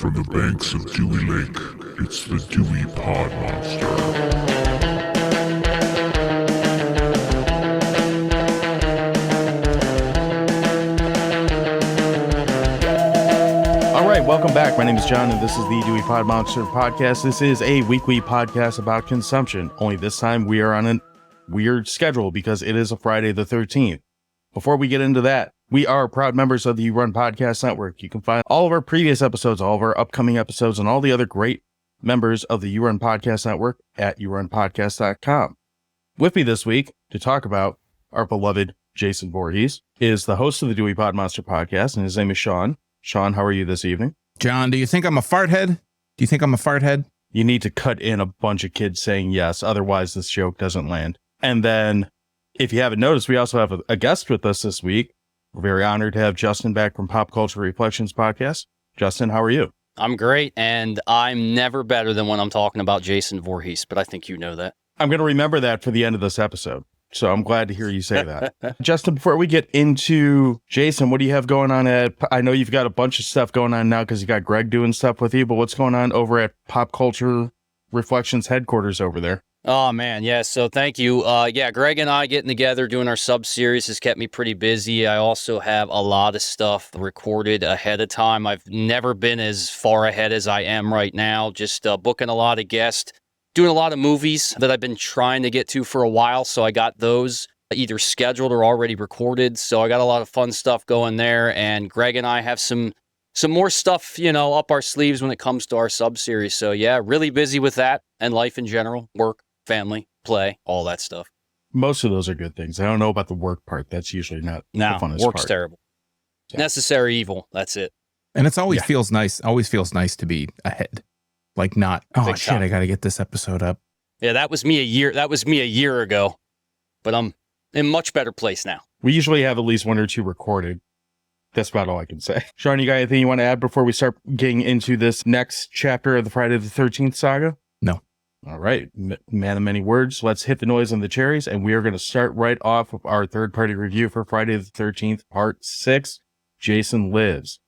From the banks of Dewey Lake, it's the Dewey Pod Monster. All right, welcome back. My name is John, and this is the Dewey Pod Monster podcast. This is a weekly podcast about consumption. Only this time we are on a weird schedule because it is a Friday the 13th. Before we get into that, we are proud members of the You Run Podcast Network. You can find all of our previous episodes, all of our upcoming episodes, and all the other great members of the You Run Podcast Network at yourunpodcast.com. With me this week to talk about our beloved Jason Voorhees is the host of the Dewey Pod Monster podcast, and his name is Sean. Sean, how are you this evening? John, do you think I'm a fart head? Do you think I'm a fart head? You need to cut in a bunch of kids saying yes, otherwise this joke doesn't land. And then, if you haven't noticed, we also have a guest with us this week. We're very honored to have Justin back from Pop Culture Reflections podcast. Justin, how are you? I'm great, and I'm never better than when I'm talking about Jason Voorhees, but I think you know that. I'm going to remember that for the end of this episode, so I'm glad to hear you say that. Justin, before we get into Jason, what do you have going on at... I know you've got a bunch of stuff going on now because you got Greg doing stuff with you, but what's going on over at Pop Culture Reflections headquarters over there? Oh, man, yeah, so thank you. Greg and I getting together, doing our sub-series has kept me pretty busy. I also have a lot of stuff recorded ahead of time. I've never been as far ahead as I am right now, just booking a lot of guests, doing a lot of movies that I've been trying to get to for a while, so I got those either scheduled or already recorded, so I got a lot of fun stuff going there, and Greg and I have some more stuff, up our sleeves when it comes to our sub-series. So, yeah, really busy with that and life in general, work, family, play, all that stuff. Most of those are good things. I don't know about the work part. That's usually not the funnest work's part. Terrible. Yeah. Necessary evil. That's it. And it's always feels nice. Always feels nice to be ahead. Like not, oh shit, I got to get this episode up. Yeah, that was me a year ago, but I'm in much better place now. We usually have at least one or two recorded. That's about all I can say. Sean, you got anything you want to add before we start getting into this next chapter of the Friday the 13th saga? No. All right, man of many words, let's hit the noise on the cherries, and we are going to start right off with our third-party review for Friday the 13th, Part 6, Jason Lives.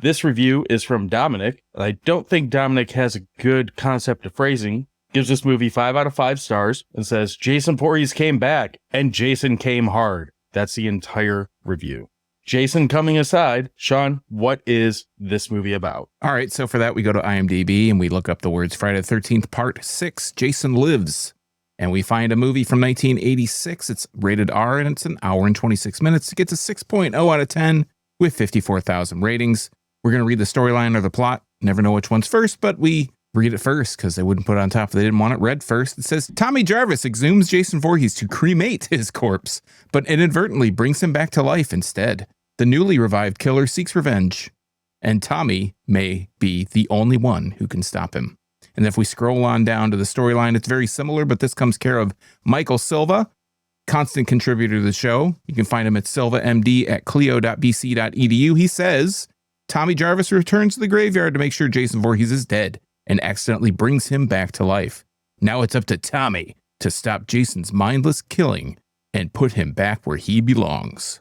This review is from Dominic, and I don't think Dominic has a good concept of phrasing. Gives this movie 5 out of 5 stars, and says, Jason Voorhees came back, and Jason came hard. That's the entire review. Jason coming aside, Sean, what is this movie about? All right, so for that, we go to IMDB and we look up the words Friday the 13th, Part 6, Jason Lives. And we find a movie from 1986. It's rated R, and it's an hour and 26 minutes. It gets a 6.0 out of 10 with 54,000 ratings. We're going to read the storyline or the plot. Never know which one's first, but we read it first because they wouldn't put it on top if they didn't want it read first. It says, Tommy Jarvis exhumes Jason Voorhees to cremate his corpse, but inadvertently brings him back to life instead. The newly revived killer seeks revenge, and Tommy may be the only one who can stop him. And if we scroll on down to the storyline, it's very similar, but this comes care of Michael Silva, constant contributor to the show. You can find him at silvamd at clio.bc.edu. He says, Tommy Jarvis returns to the graveyard to make sure Jason Voorhees is dead and accidentally brings him back to life. Now it's up to Tommy to stop Jason's mindless killing and put him back where he belongs.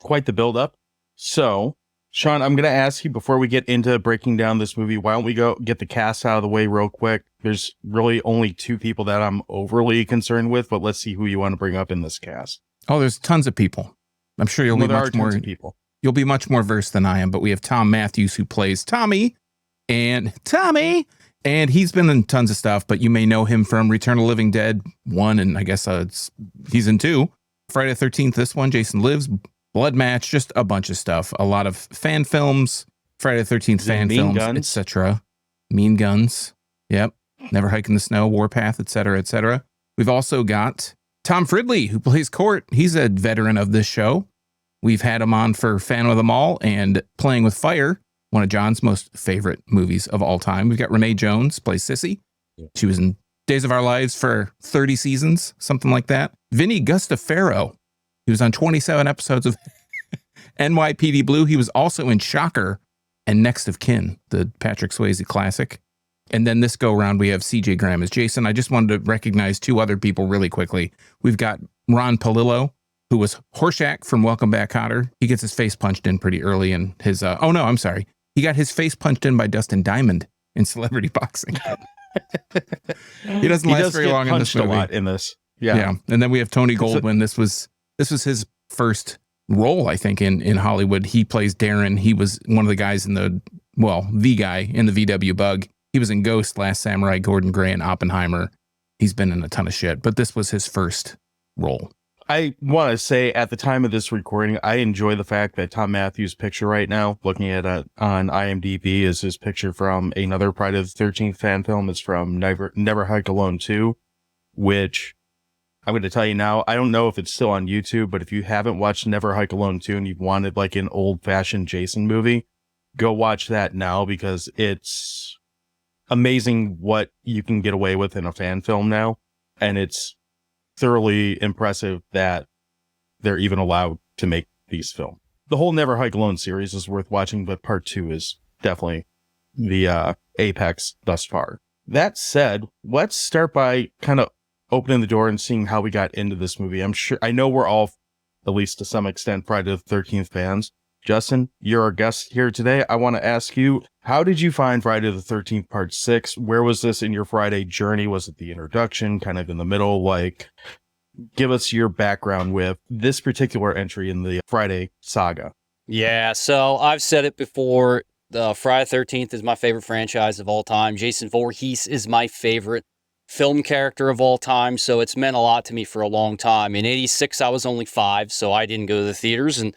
Quite the build-up. So, Sean, I'm going to ask you before we get into breaking down this movie, why don't we go get the cast out of the way real quick? There's really only 2 people that I'm overly concerned with, but let's see who you want to bring up in this cast. Oh, there's tons of people. I'm sure you'll be much more people. You'll be much more versed than I am, but we have Thom Mathews who plays Tommy, and he's been in tons of stuff, but you may know him from Return of the Living Dead 1, and I guess he's in 2. Friday the 13th, this one, Jason Lives, Blood Match, just a bunch of stuff. A lot of fan films, Friday the 13th fan films, etc. Mean Guns. Yep. Never Hike in the Snow, Warpath, etc., etc. We've also got Tom Fridley, who plays Court. He's a veteran of this show. We've had him on for Fan of Them All and Playing with Fire, one of John's most favorite movies of all time. We've got Renee Jones, plays Sissy. She was in Days of Our Lives for 30 seasons, something like that. Vinny Gustafaro. He was on 27 episodes of NYPD Blue. He was also in Shocker and Next of Kin, the Patrick Swayze classic. And then this go round, we have CJ Graham as Jason. I just wanted to recognize 2 other people really quickly. We've got Ron Palillo, who was Horshack from Welcome Back, Kotter. He gets his face punched in pretty early in his, He got his face punched in by Dustin Diamond in celebrity boxing. He doesn't last very long in this movie. A lot in this. Yeah. And then we have Tony Goldwyn. This was his first role, I think, in Hollywood. He plays Darren. He was one of the guys in the guy in the VW Bug. He was in Ghost, Last Samurai, Gordon Gray, and Oppenheimer. He's been in a ton of shit, but this was his first role. I want to say at the time of this recording, I enjoy the fact that Tom Mathews' picture right now, looking at it on IMDb, is his picture from another Friday the 13th fan film. It's from Never Hike Alone 2, which I'm going to tell you now, I don't know if it's still on YouTube, but if you haven't watched Never Hike Alone 2 and you've wanted like an old-fashioned Jason movie, go watch that now because it's amazing what you can get away with in a fan film now. And it's thoroughly impressive that they're even allowed to make these films. The whole Never Hike Alone series is worth watching, but part 2 is definitely the apex thus far. That said, let's start by kind of opening the door and seeing how we got into this movie. I know we're all, at least to some extent, Friday the 13th fans. Justin, you're our guest here today. I want to ask you, how did you find Friday the 13th Part 6? Where was this in your Friday journey? Was it the introduction, kind of in the middle? Like, give us your background with this particular entry in the Friday saga. Yeah, so I've said it before. Friday the 13th is my favorite franchise of all time. Jason Voorhees is my favorite film character of all time, so it's meant a lot to me for a long time. In 86, I was only 5, so I didn't go to the theaters, and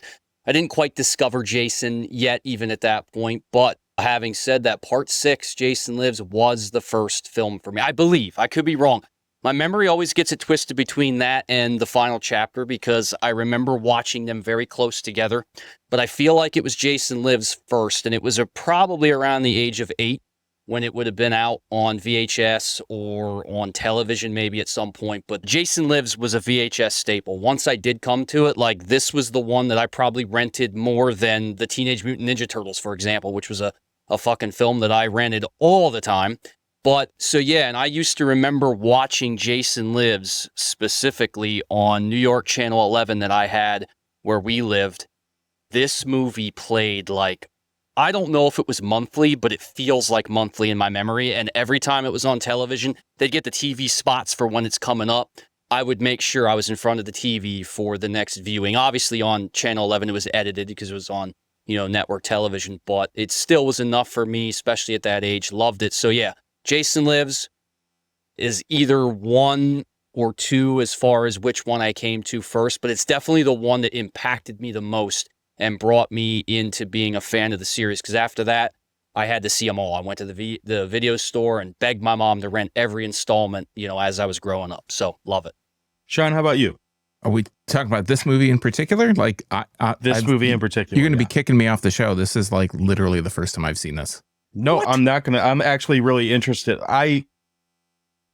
I didn't quite discover Jason yet, even at that point. But having said that, Part 6, Jason Lives, was the first film for me. I believe. I could be wrong. My memory always gets it twisted between that and the final chapter because I remember watching them very close together. But I feel like it was Jason Lives first, and it was probably around the age of 8 when it would have been out on VHS or on television maybe at some point. But Jason Lives was a VHS staple. Once I did come to it, like this was the one that I probably rented more than the Teenage Mutant Ninja Turtles, for example, which was a fucking film that I rented all the time. But so yeah, and I used to remember watching Jason Lives specifically on New York Channel 11 that I had where we lived. This movie played like, I don't know if it was monthly, but it feels like monthly in my memory. And every time it was on television, they'd get the TV spots for when it's coming up. I would make sure I was in front of the TV for the next viewing. Obviously on Channel 11, it was edited because it was on, network television, but it still was enough for me, especially at that age. Loved it. So yeah, Jason Lives is either 1 or 2 as far as which one I came to first, but it's definitely the one that impacted me the most and brought me into being a fan of the series. Because after that, I had to see them all. I went to the video store and begged my mom to rent every installment, as I was growing up. So love it. Sean, how about you? Are we talking about this movie in particular? Like this movie in particular? You're going to be kicking me off the show. This is like literally the first time I've seen this. No, what? I'm not going to. I'm actually really interested. I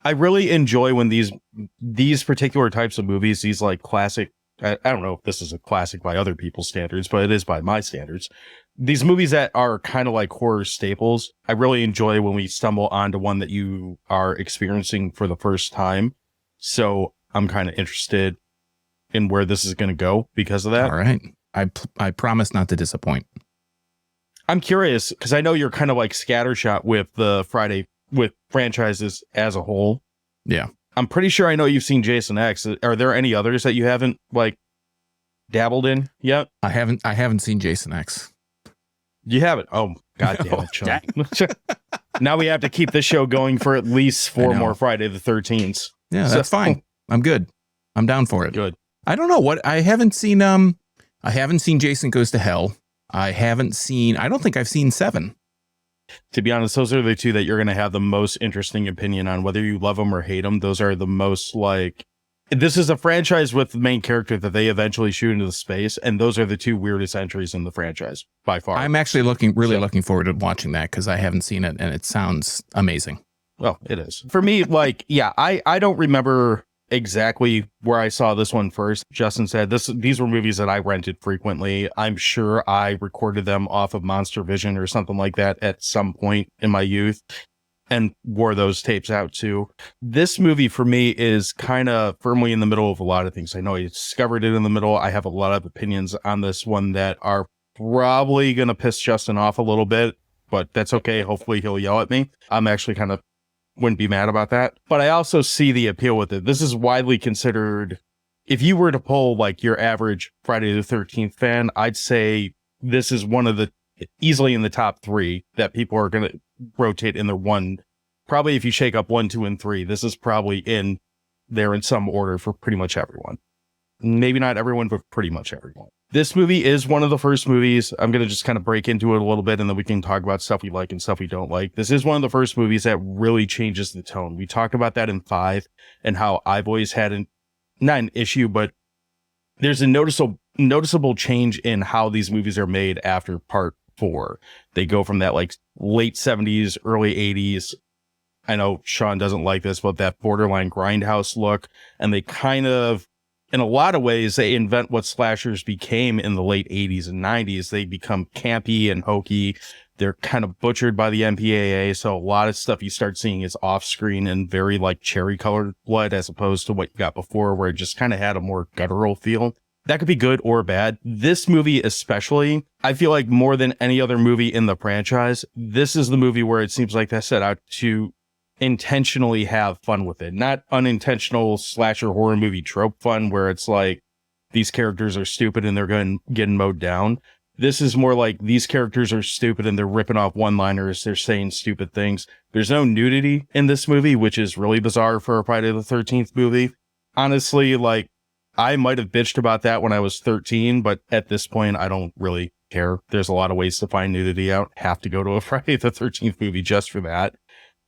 really enjoy when these particular types of movies, these like classic, I don't know if this is a classic by other people's standards, but it is by my standards. These movies that are kind of like horror staples, I really enjoy when we stumble onto one that you are experiencing for the first time. So I'm kind of interested in where this is going to go because of that. All right. I promise not to disappoint. I'm curious because I know you're kind of like scattershot with the Friday with franchises as a whole. Yeah. I'm pretty sure I know you've seen Jason X. Are there any others that you haven't like dabbled in yet? I haven't seen Jason X. You haven't? Oh, God damn it, Sean. Now we have to keep this show going for at least 4 more Friday the 13th. Yeah, that's fine. I'm good. I'm down for it. Good. I don't know what I haven't seen. I haven't seen Jason Goes to Hell. I don't think I've seen 7. To be honest, those are the 2 that you're going to have the most interesting opinion on, whether you love them or hate them. Those are the most like, this is a franchise with the main character that they eventually shoot into the space. And those are the 2 weirdest entries in the franchise by far. I'm actually looking forward to watching that because I haven't seen it and it sounds amazing. Well, it is. For me, like, yeah, I don't remember exactly where I saw this one first. Justin said these were movies that I rented frequently. I'm sure I recorded them off of Monster Vision or something like that at some point in my youth and wore those tapes out too. This movie for me is kind of firmly in the middle of a lot of things. I know I discovered it in the middle. I have a lot of opinions on this one that are probably going to piss Justin off a little bit, but that's okay. Hopefully he'll yell at me. I'm actually kind of wouldn't be mad about that. But I also see the appeal with it. This is widely considered, if you were to poll like your average Friday the 13th fan, I'd say this is one of the easily in the top 3 that people are going to rotate in their one. Probably if you shake up 1, 2, and 3, this is probably in there in some order for pretty much everyone. Maybe not everyone, but pretty much everyone. This movie is one of the first movies. I'm going to just kind of break into it a little bit and then we can talk about stuff we like and stuff we don't like. This is one of the first movies that really changes the tone. We talked about that in 5 and how I've always had not an issue, but there's a noticeable change in how these movies are made after part 4. They go from that like late 70s, early 80s. I know Sean doesn't like this, but that borderline grindhouse look. And they kind of, in a lot of ways, they invent what slashers became in the late 80s and 90s. They become campy and hokey. They're kind of butchered by the MPAA. So a lot of stuff you start seeing is off screen and very like cherry colored blood as opposed to what you got before where it just kind of had a more guttural feel. That could be good or bad. This movie especially, I feel like more than any other movie in the franchise, this is the movie where it seems like they set out to intentionally have fun with it. Not unintentional slasher horror movie trope fun where it's like these characters are stupid and they're getting mowed down. This is more like these characters are stupid and they're ripping off one-liners. They're saying stupid things. There's no nudity in this movie, which is really bizarre for a Friday the 13th movie. Honestly, like, I might have bitched about that when I was 13, but at this point, I don't really care. There's a lot of ways to find nudity. I don't have to go to a Friday the 13th movie just for that.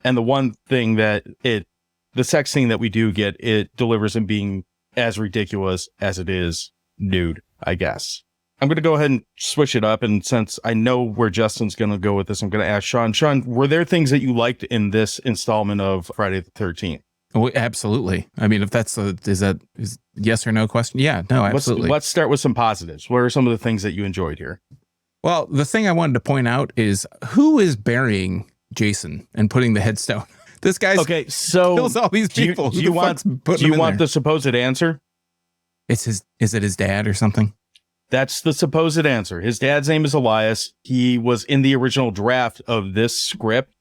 And the one thing that the sex scene that we do get, it delivers in being as ridiculous as it is nude, I guess. I'm going to go ahead and switch it up. And since I know where Justin's going to go with this, I'm going to ask Sean. Sean, were there things that you liked in this installment of Friday the 13th? Oh, absolutely. I mean, if that's is yes or no question? Yeah, no, absolutely. Let's start with some positives. What are some of the things that you enjoyed here? Well, the thing I wanted to point out is who is burying Jason and putting the headstone. This guy's okay. So kills all these people. Do you want the supposed answer? Is it his dad or something? That's the supposed answer. His dad's name is Elias. He was in the original draft of this script.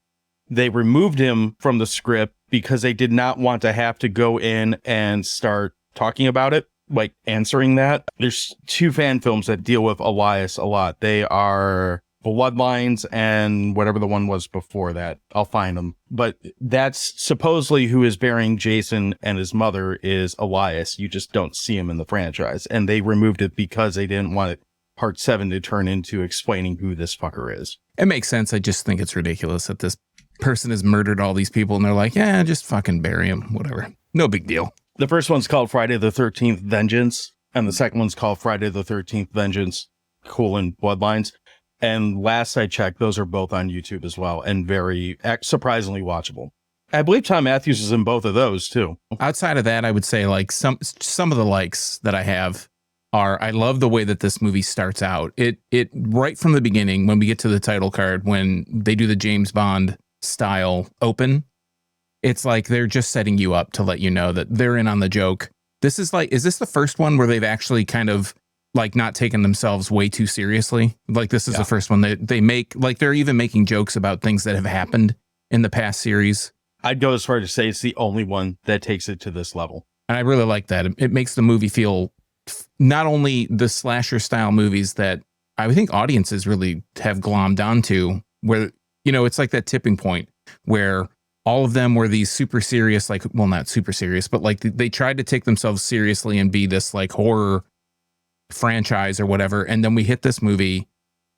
They removed him from the script because they did not want to have to go in and start talking about it, like answering that. There's 2 fan films that deal with Elias a lot. They are Bloodlines and whatever the one was before that. I'll find them. But that's supposedly who is burying Jason and his mother is Elias. You just don't see him in the franchise. And they removed it because they didn't want it part 7 to turn into explaining who this fucker is. It makes sense. I just think it's ridiculous that this person has murdered all these people and they're like, yeah, just fucking bury him. Whatever. No big deal. The first one's called Friday the 13th Vengeance. And the second one's called Friday the 13th Vengeance, Bloodlines. And last I checked, those are both on YouTube as well and very surprisingly watchable. I believe Tom Mathews is in both of those too. Outside of that, I would say like some of the likes that I have are, I love the way that this movie starts out. It right from the beginning, when we get to the title card, when they do the James Bond style open, it's like they're just setting you up to let you know that they're in on the joke. This is like, is this the first one where they've actually kind of like not taking themselves way too seriously? Like this is the first one that they make, like they're even making jokes about things that have happened in the past series. I'd go as far to say it's the only one that takes it to this level. And I really like that. It makes the movie feel not only the slasher style movies that I think audiences really have glommed onto, where, you know, it's like that tipping point where all of them were these super serious, like, well, not super serious, but like they tried to take themselves seriously and be this like horror franchise or whatever. And then we hit this movie,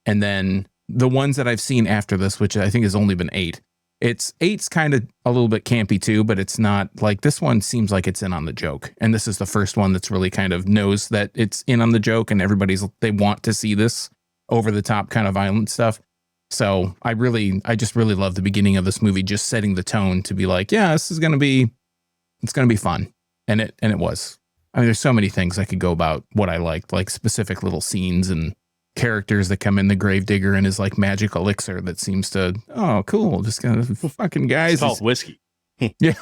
and then the ones that I've seen after this, which I think has only been 8. Eight's kind of a little bit campy too, but it's not like, this one seems like it's in on the joke. And this is the first one that's really kind of knows that it's in on the joke, and they want to see this over the top kind of violent stuff. So I just really love the beginning of this movie, just setting the tone to be like, yeah, it's going to be fun. And it was. I mean, there's so many things I could go about what I liked, like specific little scenes and characters that come in, the gravedigger and his like magic elixir that seems to, oh, cool, just kind of fucking guys. It's called whiskey. Yeah.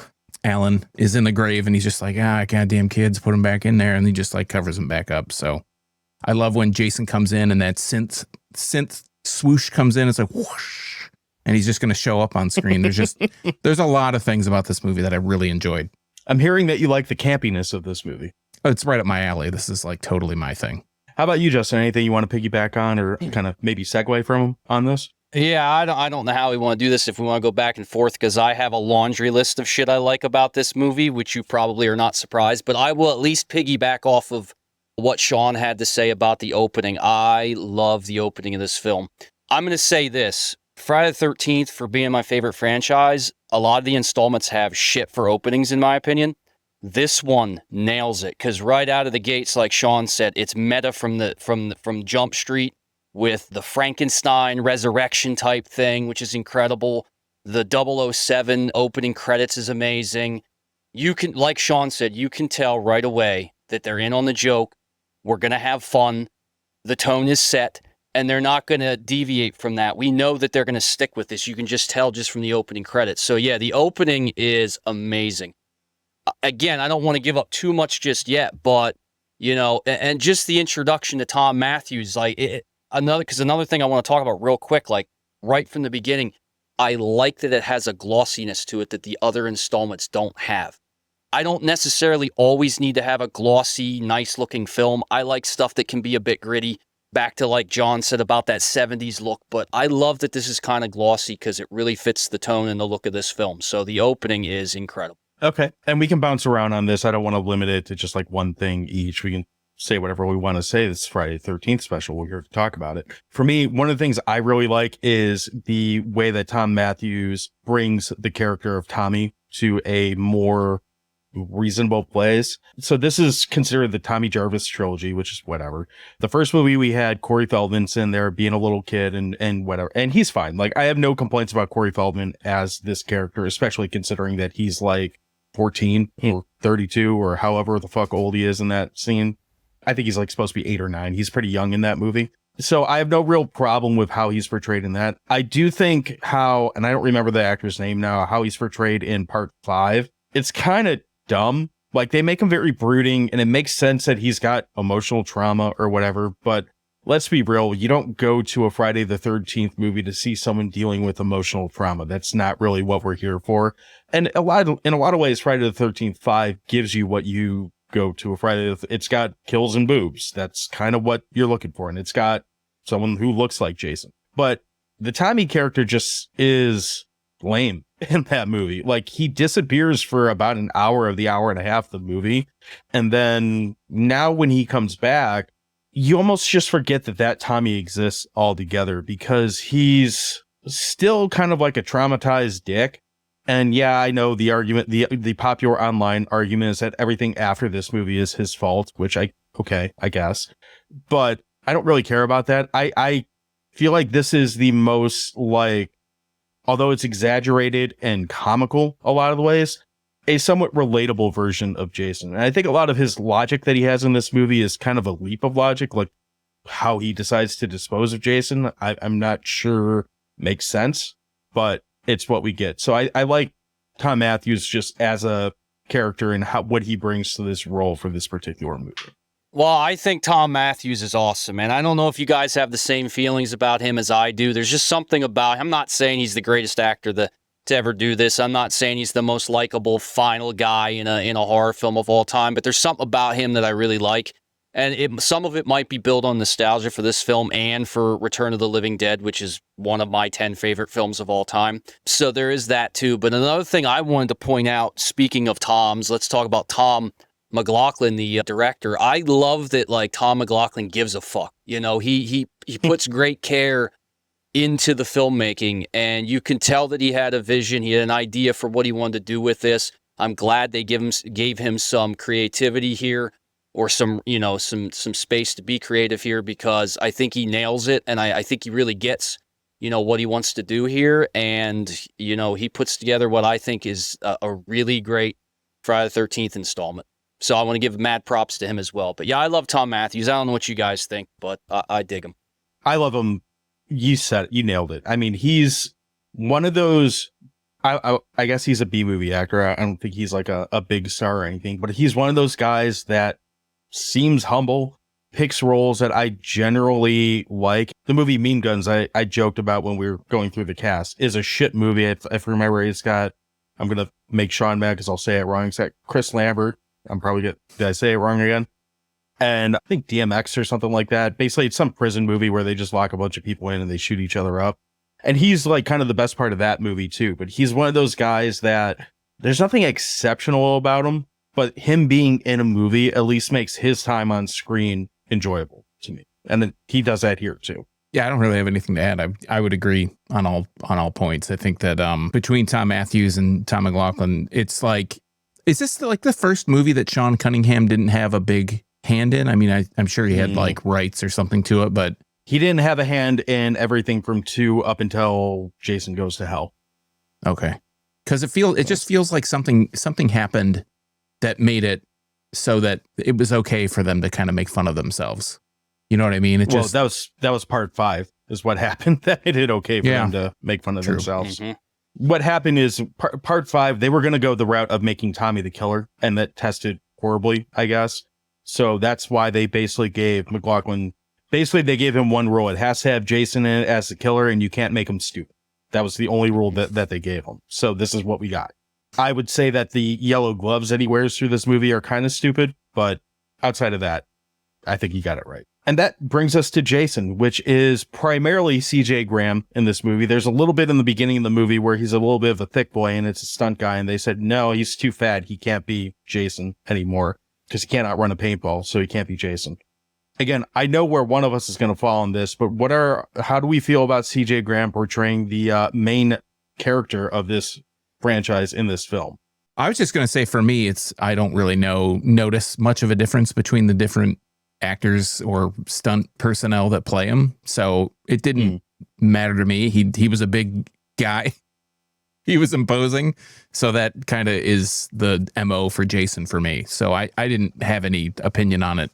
Alan is in the grave and he's just like, goddamn kids, put him back in there. And he just like covers him back up. So I love when Jason comes in and that synth synth swoosh comes in. It's like whoosh, and he's just going to show up on screen. There's a lot of things about this movie that I really enjoyed. I'm hearing that you like the campiness of this movie. Oh, it's right up my alley. This is like totally my thing. How about you, Justin? Anything you want to piggyback on or kind of maybe segue from on this? Yeah, I don't know how we want to do this, if we want to go back and forth, because I have a laundry list of shit I like about this movie, which you probably are not surprised, but I will at least piggyback off of what Sean had to say about the opening. I love the opening of this film. I'm going to say this. Friday the 13th, for being my favorite franchise, a lot of the installments have shit for openings, in my opinion. This one nails it, because right out of the gates, like Sean said, it's meta from Jump Street, with the Frankenstein resurrection type thing, which is incredible. The 007 opening credits is amazing. You can, like Sean said, you can tell right away that they're in on the joke. We're going to have fun. The tone is set, and they're not going to deviate from that. We know that they're going to stick with this. You can just tell just from the opening credits. So yeah, the opening is amazing. Again, I don't want to give up too much just yet, but, you know, and just the introduction to Thom Mathews, like, another thing I want to talk about real quick, like right from the beginning, I like that it has a glossiness to it that the other installments don't have. I don't necessarily always need to have a glossy, nice looking film. I like stuff that can be a bit gritty, back to like John said about that 70s look, but I love that this is kind of glossy because it really fits the tone and the look of this film. So the opening is incredible. Okay. And we can bounce around on this. I don't want to limit it to just like one thing each. We can say whatever we want to say. This Friday the 13th special. We're here to talk about it. For me, one of the things I really like is the way that Thom Mathews brings the character of Tommy to a more reasonable place. So this is considered the Tommy Jarvis Trilogy, which is whatever. The first movie we had Corey Feldman's in there being a little kid and whatever. And he's fine. Like, I have no complaints about Corey Feldman as this character, especially considering that he's like 14 or 32 or however the fuck old he is in that scene. I think he's like supposed to be 8 or 9. He's pretty young in that movie. So I have no real problem with how he's portrayed in that. I do think how, and I don't remember the actor's name now, how he's portrayed in part 5. It's kind of dumb. Like, they make him very brooding, and it makes sense that he's got emotional trauma or whatever. But let's be real. You don't go to a Friday the 13th movie to see someone dealing with emotional trauma. That's not really what we're here for. And in a lot of ways, Friday the 13th 5 gives you what you go to a Friday. It's got kills and boobs. That's kind of what you're looking for. And it's got someone who looks like Jason. But the Tommy character just is lame in that movie. Like, he disappears for about an hour of the hour and a half of the movie. And then now when he comes back, you almost just forget that Tommy exists altogether, because he's still kind of like a traumatized dick. And yeah, I know the argument, the popular online argument is that everything after this movie is his fault, which I guess. But I don't really care about that. I feel like this is the most, like, although it's exaggerated and comical a lot of the ways, a somewhat relatable version of Jason. And I think a lot of his logic that he has in this movie is kind of a leap of logic, like how he decides to dispose of Jason. I'm not sure makes sense, but it's what we get. So I like Thom Mathews just as a character and what he brings to this role for this particular movie. Well, I think Thom Mathews is awesome, and I don't know if you guys have the same feelings about him as I do. There's just something about him. I'm not saying he's the greatest actor to ever do this. I'm not saying he's the most likable final guy in a horror film of all time, but there's something about him that I really like. And some of it might be built on nostalgia for this film and for Return of the Living Dead, which is one of my 10 favorite films of all time. So there is that too. But another thing I wanted to point out, speaking of Toms, let's talk about Thom McLoughlin, the director. I love that, like, Thom McLoughlin gives a fuck. You know, he puts great care into the filmmaking, and you can tell that he had a vision. He had an idea for what he wanted to do with this. I'm glad they gave him some creativity here, or some space to be creative here, because I think he nails it, and I think he really gets, what he wants to do here, and, he puts together what I think is a really great Friday the 13th installment. So I want to give mad props to him as well. But yeah, I love Thom Mathews. I don't know what you guys think, but I dig him. I love him. You said it. You nailed it. I mean, he's one of those, I guess he's a B-movie actor. I don't think he's like a big star or anything, but he's one of those guys that seems humble picks roles that I generally like. The movie Mean Guns, I joked about when we were going through the cast, is a shit movie. If you remember, it's got, I'm going to make Sean mad because I'll say it wrong. It's got Chris Lambert. Did I say it wrong again? And I think DMX or something like that. Basically, it's some prison movie where they just lock a bunch of people in and they shoot each other up. And he's like kind of the best part of that movie too. But he's one of those guys that there's nothing exceptional about him, but him being in a movie at least makes his time on screen enjoyable to me. And then he does that here too. Yeah, I don't really have anything to add. I would agree on all points. I think that between Thom Mathews and Tom McLoughlin, it's like, is this like the first movie that Sean Cunningham didn't have a big hand in? I mean, I'm sure he had like rights or something to it, but he didn't have a hand in everything from 2 up until Jason Goes to Hell. Okay. Because it just feels like something happened that made it so that it was okay for them to kind of make fun of themselves. You know what I mean? That was part 5 is what happened. That made it okay for them to make fun of themselves. Mm-hmm. What happened is part 5, they were going to go the route of making Tommy the killer, and that tested horribly, I guess. So that's why they basically gave McLoughlin, they gave him one rule. It has to have Jason in it as the killer, and you can't make him stupid. That was the only rule that they gave him. So this is what we got. I would say that the yellow gloves that he wears through this movie are kind of stupid, but outside of that, I think he got it right. And that brings us to Jason, which is primarily CJ Graham in this movie. There's a little bit in the beginning of the movie where he's a little bit of a thick boy and it's a stunt guy. And they said, no, he's too fat. He can't be Jason anymore because he cannot run a paintball. So he can't be Jason. Again, I know where one of us is going to fall on this, but how do we feel about CJ Graham portraying the main character of this franchise in this film? I was just going to say, for me, I don't really notice much of a difference between the different actors or stunt personnel that play him. So it didn't matter to me. He was a big guy. He was imposing. So that kind of is the MO for Jason for me. So I didn't have any opinion on it,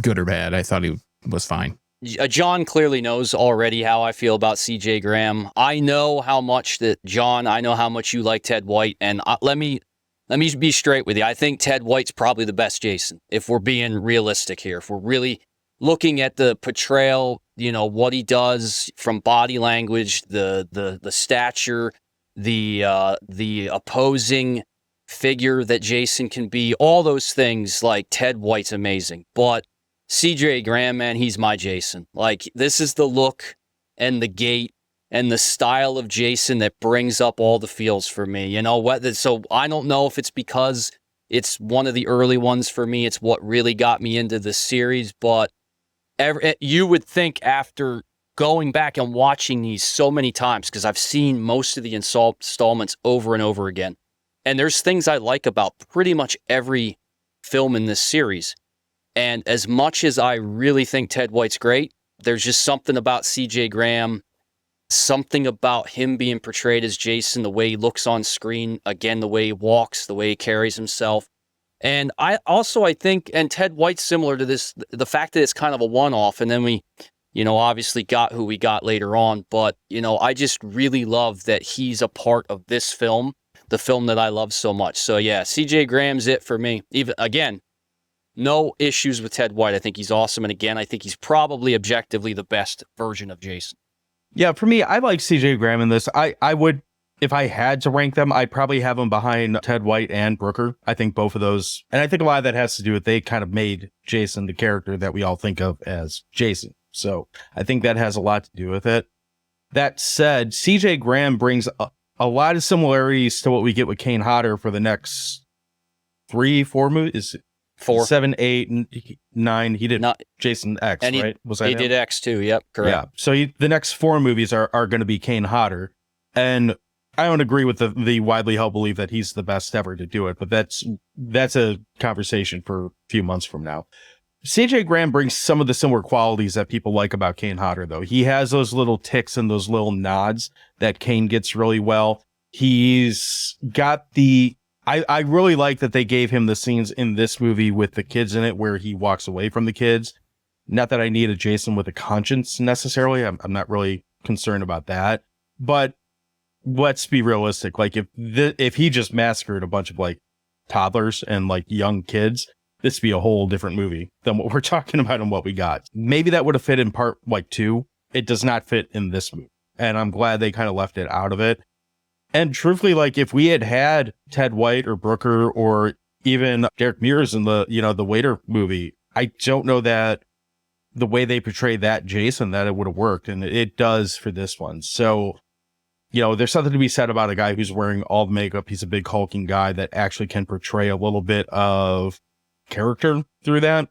good or bad. I thought he was fine. John clearly knows already how I feel about CJ Graham. I know how much you like Ted White, and let me be straight with you. I think Ted White's probably the best Jason, if we're being realistic here. If we're really looking at the portrayal, what he does from body language, the stature, the opposing figure that Jason can be, all those things, like Ted White's amazing. But CJ Graham, man, he's my Jason. Like, this is the look and the gait and the style of Jason that brings up all the feels for me. You know what? So I don't know if it's because it's one of the early ones for me. It's what really got me into the series. But you would think after going back and watching these so many times, because I've seen most of the installments over and over again, and there's things I like about pretty much every film in this series. And as much as I really think Ted White's great, there's just something about CJ Graham, something about him being portrayed as Jason, the way he looks on screen, again, the way he walks, the way he carries himself. And I think, and Ted White's similar to this, the fact that it's kind of a one-off, and then we, obviously got who we got later on, but, I just really love that he's a part of this film, the film that I love so much. So yeah, CJ Graham's it for me. Even, again, no issues with Ted White. I think he's awesome. And again, I think he's probably objectively the best version of Jason. Yeah, for me, I like CJ Graham in this. I would, if I had to rank them, I'd probably have them behind Ted White and Brooker. I think both of those, and I think a lot of that has to do with they kind of made Jason the character that we all think of as Jason. So I think that has a lot to do with it. That said, CJ Graham brings a lot of similarities to what we get with Kane Hodder for the next 3-4 movies. 4, 7, 8, 9. He did Jason X, right? Was that he him? did X too. Yep, correct. Yeah. So the next 4 movies are going to be Kane Hodder, and I don't agree with the widely held belief that he's the best ever to do it, but that's a conversation for a few months from now. CJ Graham brings some of the similar qualities that people like about Kane Hodder, though. He has those little ticks and those little nods that Kane gets really well. He's got I really like that they gave him the scenes in this movie with the kids in it where he walks away from the kids. Not that I need a Jason with a conscience necessarily. I'm not really concerned about that. But let's be realistic. Like if he just massacred a bunch of like toddlers and like young kids, this be a whole different movie than what we're talking about and what we got. Maybe that would have fit in part like 2. It does not fit in this movie. And I'm glad they kind of left it out of it. And truthfully, like if we had Ted White or Brooker or even Derek Mears in the, the Waiter movie, I don't know that the way they portray that Jason, that it would have worked. And it does for this one. So, there's something to be said about a guy who's wearing all the makeup. He's a big hulking guy that actually can portray a little bit of character through that.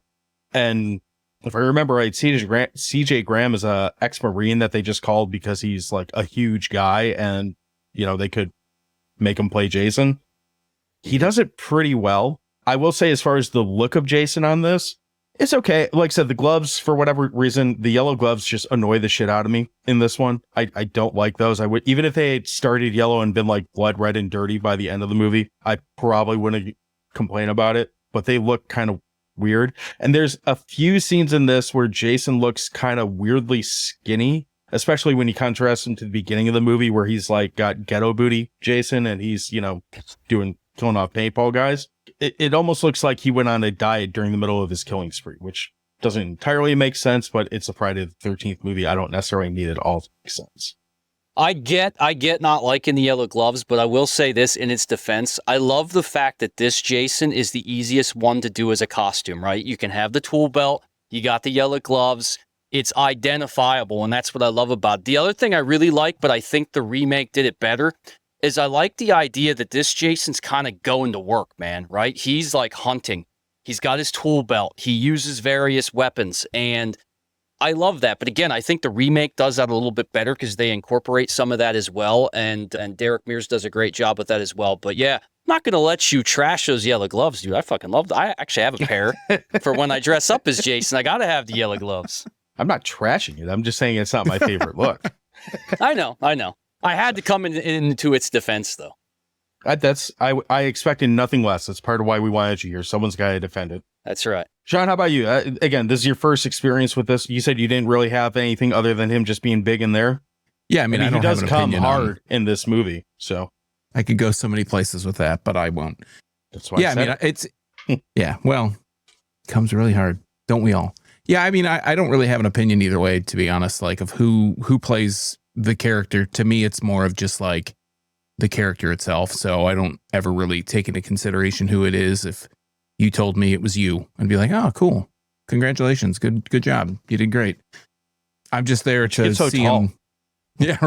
And if I remember right, CJ Graham is a ex-Marine that they just called because he's like a huge guy and, they could make him play Jason. He does it pretty well. I will say, as far as the look of Jason on this, it's okay. Like I said, the gloves, for whatever reason, the yellow gloves just annoy the shit out of me in this one. I don't like those. I would, even if they had started yellow and been like blood red and dirty by the end of the movie, I probably wouldn't complain about it, but they look kind of weird. And there's a few scenes in this where Jason looks kind of weirdly skinny, especially when you contrast him to the beginning of the movie where he's like got ghetto booty Jason and he's, killing off paintball guys. It almost looks like he went on a diet during the middle of his killing spree, which doesn't entirely make sense, but it's a Friday the 13th movie. I don't necessarily need it all to make sense. I get not liking the yellow gloves, but I will say this in its defense. I love the fact that this Jason is the easiest one to do as a costume, right? You can have the tool belt, you got the yellow gloves, it's identifiable, and that's what I love about it. The other thing I really like, but I think the remake did it better, is I like the idea that this Jason's kind of going to work, man, right? He's like hunting. He's got his tool belt. He uses various weapons, and I love that. But again, I think the remake does that a little bit better because they incorporate some of that as well, and Derek Mears does a great job with that as well. But yeah, I'm not going to let you trash those yellow gloves, dude. I fucking love them. I actually have a pair for when I dress up as Jason. I got to have the yellow gloves. I'm not trashing it. I'm just saying it's not my favorite look. I know. I had to come into its defense, though. I expected nothing less. That's part of why we wanted you here. Someone's got to defend it. That's right. Sean, how about you? Again, this is your first experience with this. You said you didn't really have anything other than him just being big in there. Yeah, I mean, he does come hard in this movie, so I could go so many places with that, but I won't. That's why. Yeah, I mean, it's yeah. Well, it comes really hard, don't we all? Yeah, I mean, I don't really have an opinion either way, to be honest. Like of who plays the character. To me, it's more of just like the character itself. So I don't ever really take into consideration who it is. If you told me it was you, I'd be like, oh, cool. Congratulations. Good job. You did great. I'm just there to see him. Yeah.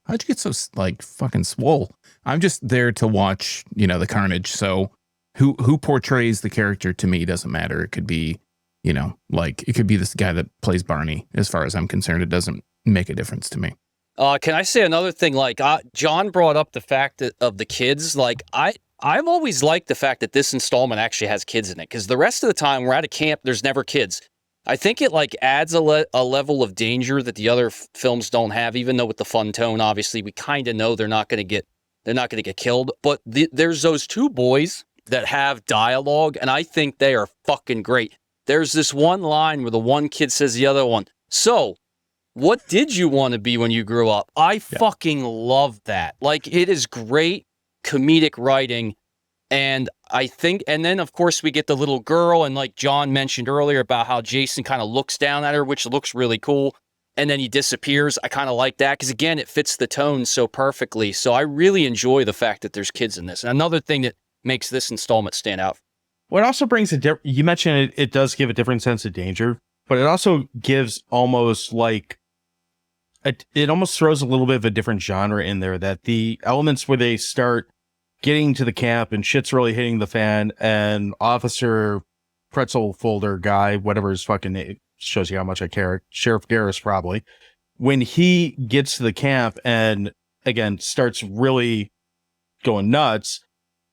How'd you get so like fucking swole? I'm just there to watch, the carnage. So who portrays the character to me doesn't matter. It could be, it could be this guy that plays Barney. As far as I'm concerned, it doesn't make a difference to me. Can I say another thing? Like John brought up the fact of the kids. Like I've always liked the fact that this installment actually has kids in it, because the rest of the time we're at a camp, there's never kids. I think it like adds a level of danger that the other films don't have. Even though with the fun tone, obviously we kind of know they're not going to get killed. But there's those two boys that have dialogue, and I think they are fucking great. There's this one line where the one kid says to the other one, "So, what did you want to be when you grew up?" I fucking love that. Like, it is great comedic writing. And I think, and then of course we get the little girl, and like John mentioned earlier about how Jason kind of looks down at her, which looks really cool. And then he disappears. I kind of like that because again, it fits the tone so perfectly. So I really enjoy the fact that there's kids in this. And another thing that makes this installment stand out. What also brings you mentioned it does give a different sense of danger, but it also gives almost like, it almost throws a little bit of a different genre in there, that the elements where they start getting to the camp and shit's really hitting the fan, and Officer Pretzel Folder guy, whatever his fucking name, shows you how much I care, Sheriff Garris probably, when he gets to the camp and again starts really going nuts,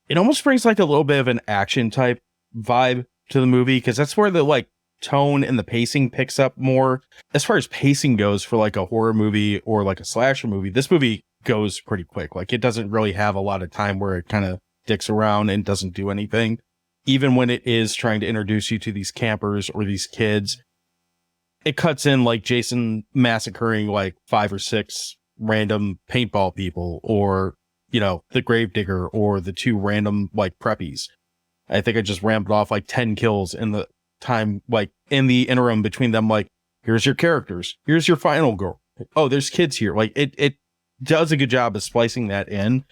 it almost brings like a little bit of an action type vibe to the movie, because that's where the like tone and the pacing picks up more. As far as pacing goes for like a horror movie or like a slasher movie, this movie goes pretty quick. Like, it doesn't really have a lot of time where it kind of dicks around and doesn't do anything. Even when it is trying to introduce you to these campers or these kids, it cuts in like Jason massacring like 5 or 6 random paintball people, or, the gravedigger, or the 2 random like preppies. I think I just rambled off like 10 kills in the time, like in the interim between them. Like, here's your characters. Here's your final girl. Oh, there's kids here. Like it does a good job of splicing that in.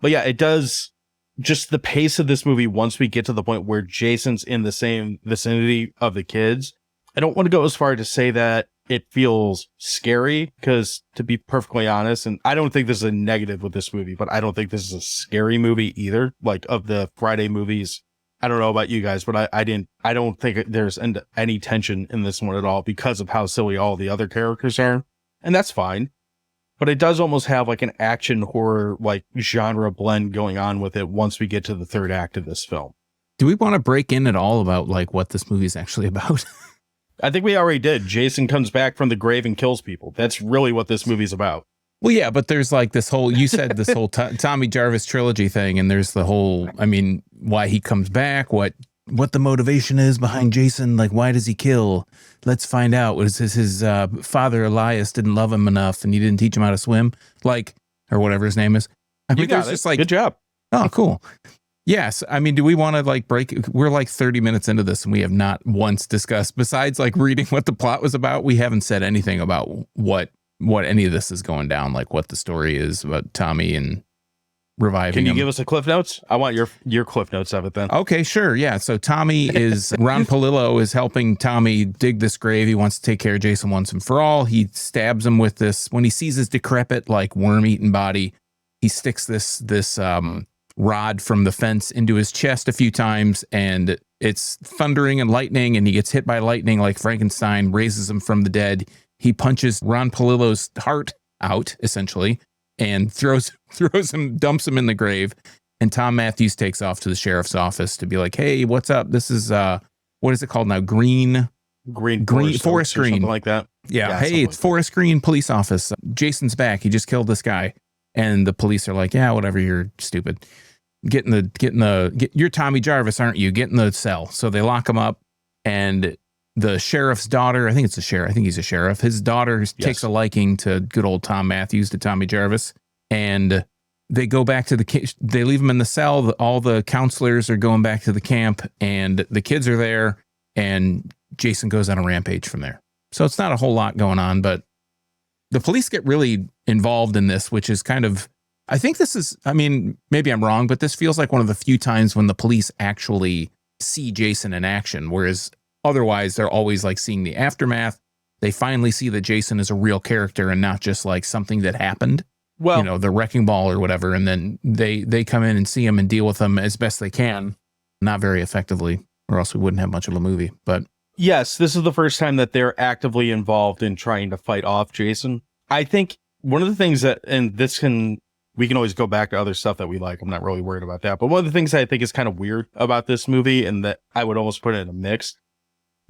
But yeah, it does just the pace of this movie. Once we get to the point where Jason's in the same vicinity of the kids, I don't want to go as far to say that it feels scary, because to be perfectly honest, and I don't think this is a negative with this movie, but I don't think this is a scary movie either. Like, of the Friday movies, I don't know about you guys, but I don't think there's any tension in this one at all because of how silly all the other characters are. And that's fine. But it does almost have like an action horror, like genre blend going on with it once we get to the third act of this film. Do we want to break in at all about like what this movie is actually about? I think we already did. Jason comes back from the grave and kills people. That's really what this movie's about. Well, yeah, but there's like this whole, you said this whole Tommy Jarvis Trilogy thing, and there's the whole, I mean, why he comes back, what the motivation is behind Jason, like why does he kill? Let's find out. Was his father Elias didn't love him enough and he didn't teach him how to swim, like, or whatever his name is. I mean, there's just like, good job. Oh, cool. Yes. I mean, do we want to like break? We're like 30 minutes into this and we have not once discussed, besides like reading what the plot was about. We haven't said anything about what any of this is going down, like what the story is about Tommy and reviving Can you him. give us a cliff notes? I want your cliff notes of it then. Okay, sure. Yeah. So Tommy is, Ron Palillo is helping Tommy dig this grave. He wants to take care of Jason once and for all. He stabs him with this, when he sees his decrepit, like worm-eaten body, he sticks this rod from the fence into his chest a few times, and it's thundering and lightning, and he gets hit by lightning like Frankenstein, raises him from the dead. He punches Ron Palillo's heart out, essentially, and throws him, dumps him in the grave. And Thom Mathews takes off to the sheriff's office to be like, hey, what's up? This is, what is it called now? Green Forest Green. Something like that. Yeah. Hey, it's Forest Green police office. Jason's back. He just killed this guy. And the police are like, yeah, whatever. You're stupid. You're Tommy Jarvis, aren't you? Get in the cell. So they lock him up, and the sheriff's daughter, I think it's a sheriff. I think he's a sheriff. His daughter takes a liking to good old Thom Mathews, to Tommy Jarvis. And they go back to they leave him in the cell. All the counselors are going back to the camp, and the kids are there, and Jason goes on a rampage from there. So it's not a whole lot going on, but the police get really involved in this, which is kind of, I think this is, I mean, maybe I'm wrong, but this feels like one of the few times when the police actually see Jason in action, whereas otherwise they're always like seeing the aftermath. They finally see that Jason is a real character and not just like something that happened. Well, you know, the wrecking ball or whatever. And then they come in and see him and deal with him as best they can. Not very effectively, or else we wouldn't have much of a movie. But yes, this is the first time that they're actively involved in trying to fight off Jason. I think one of the things that, and we can always go back to other stuff that we like. I'm not really worried about that. But one of the things that I think is kind of weird about this movie, and that I would almost put it in a mixed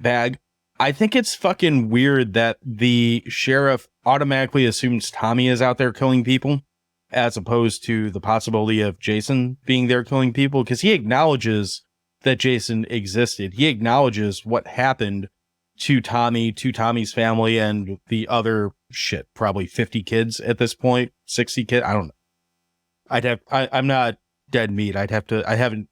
bag, I think it's fucking weird that the sheriff automatically assumes Tommy is out there killing people, as opposed to the possibility of Jason being there killing people, because he acknowledges that Jason existed. He acknowledges what happened to Tommy, to Tommy's family, and the other probably 50 kids at this point, 60 kids. I don't know. I'm not dead meat. I haven't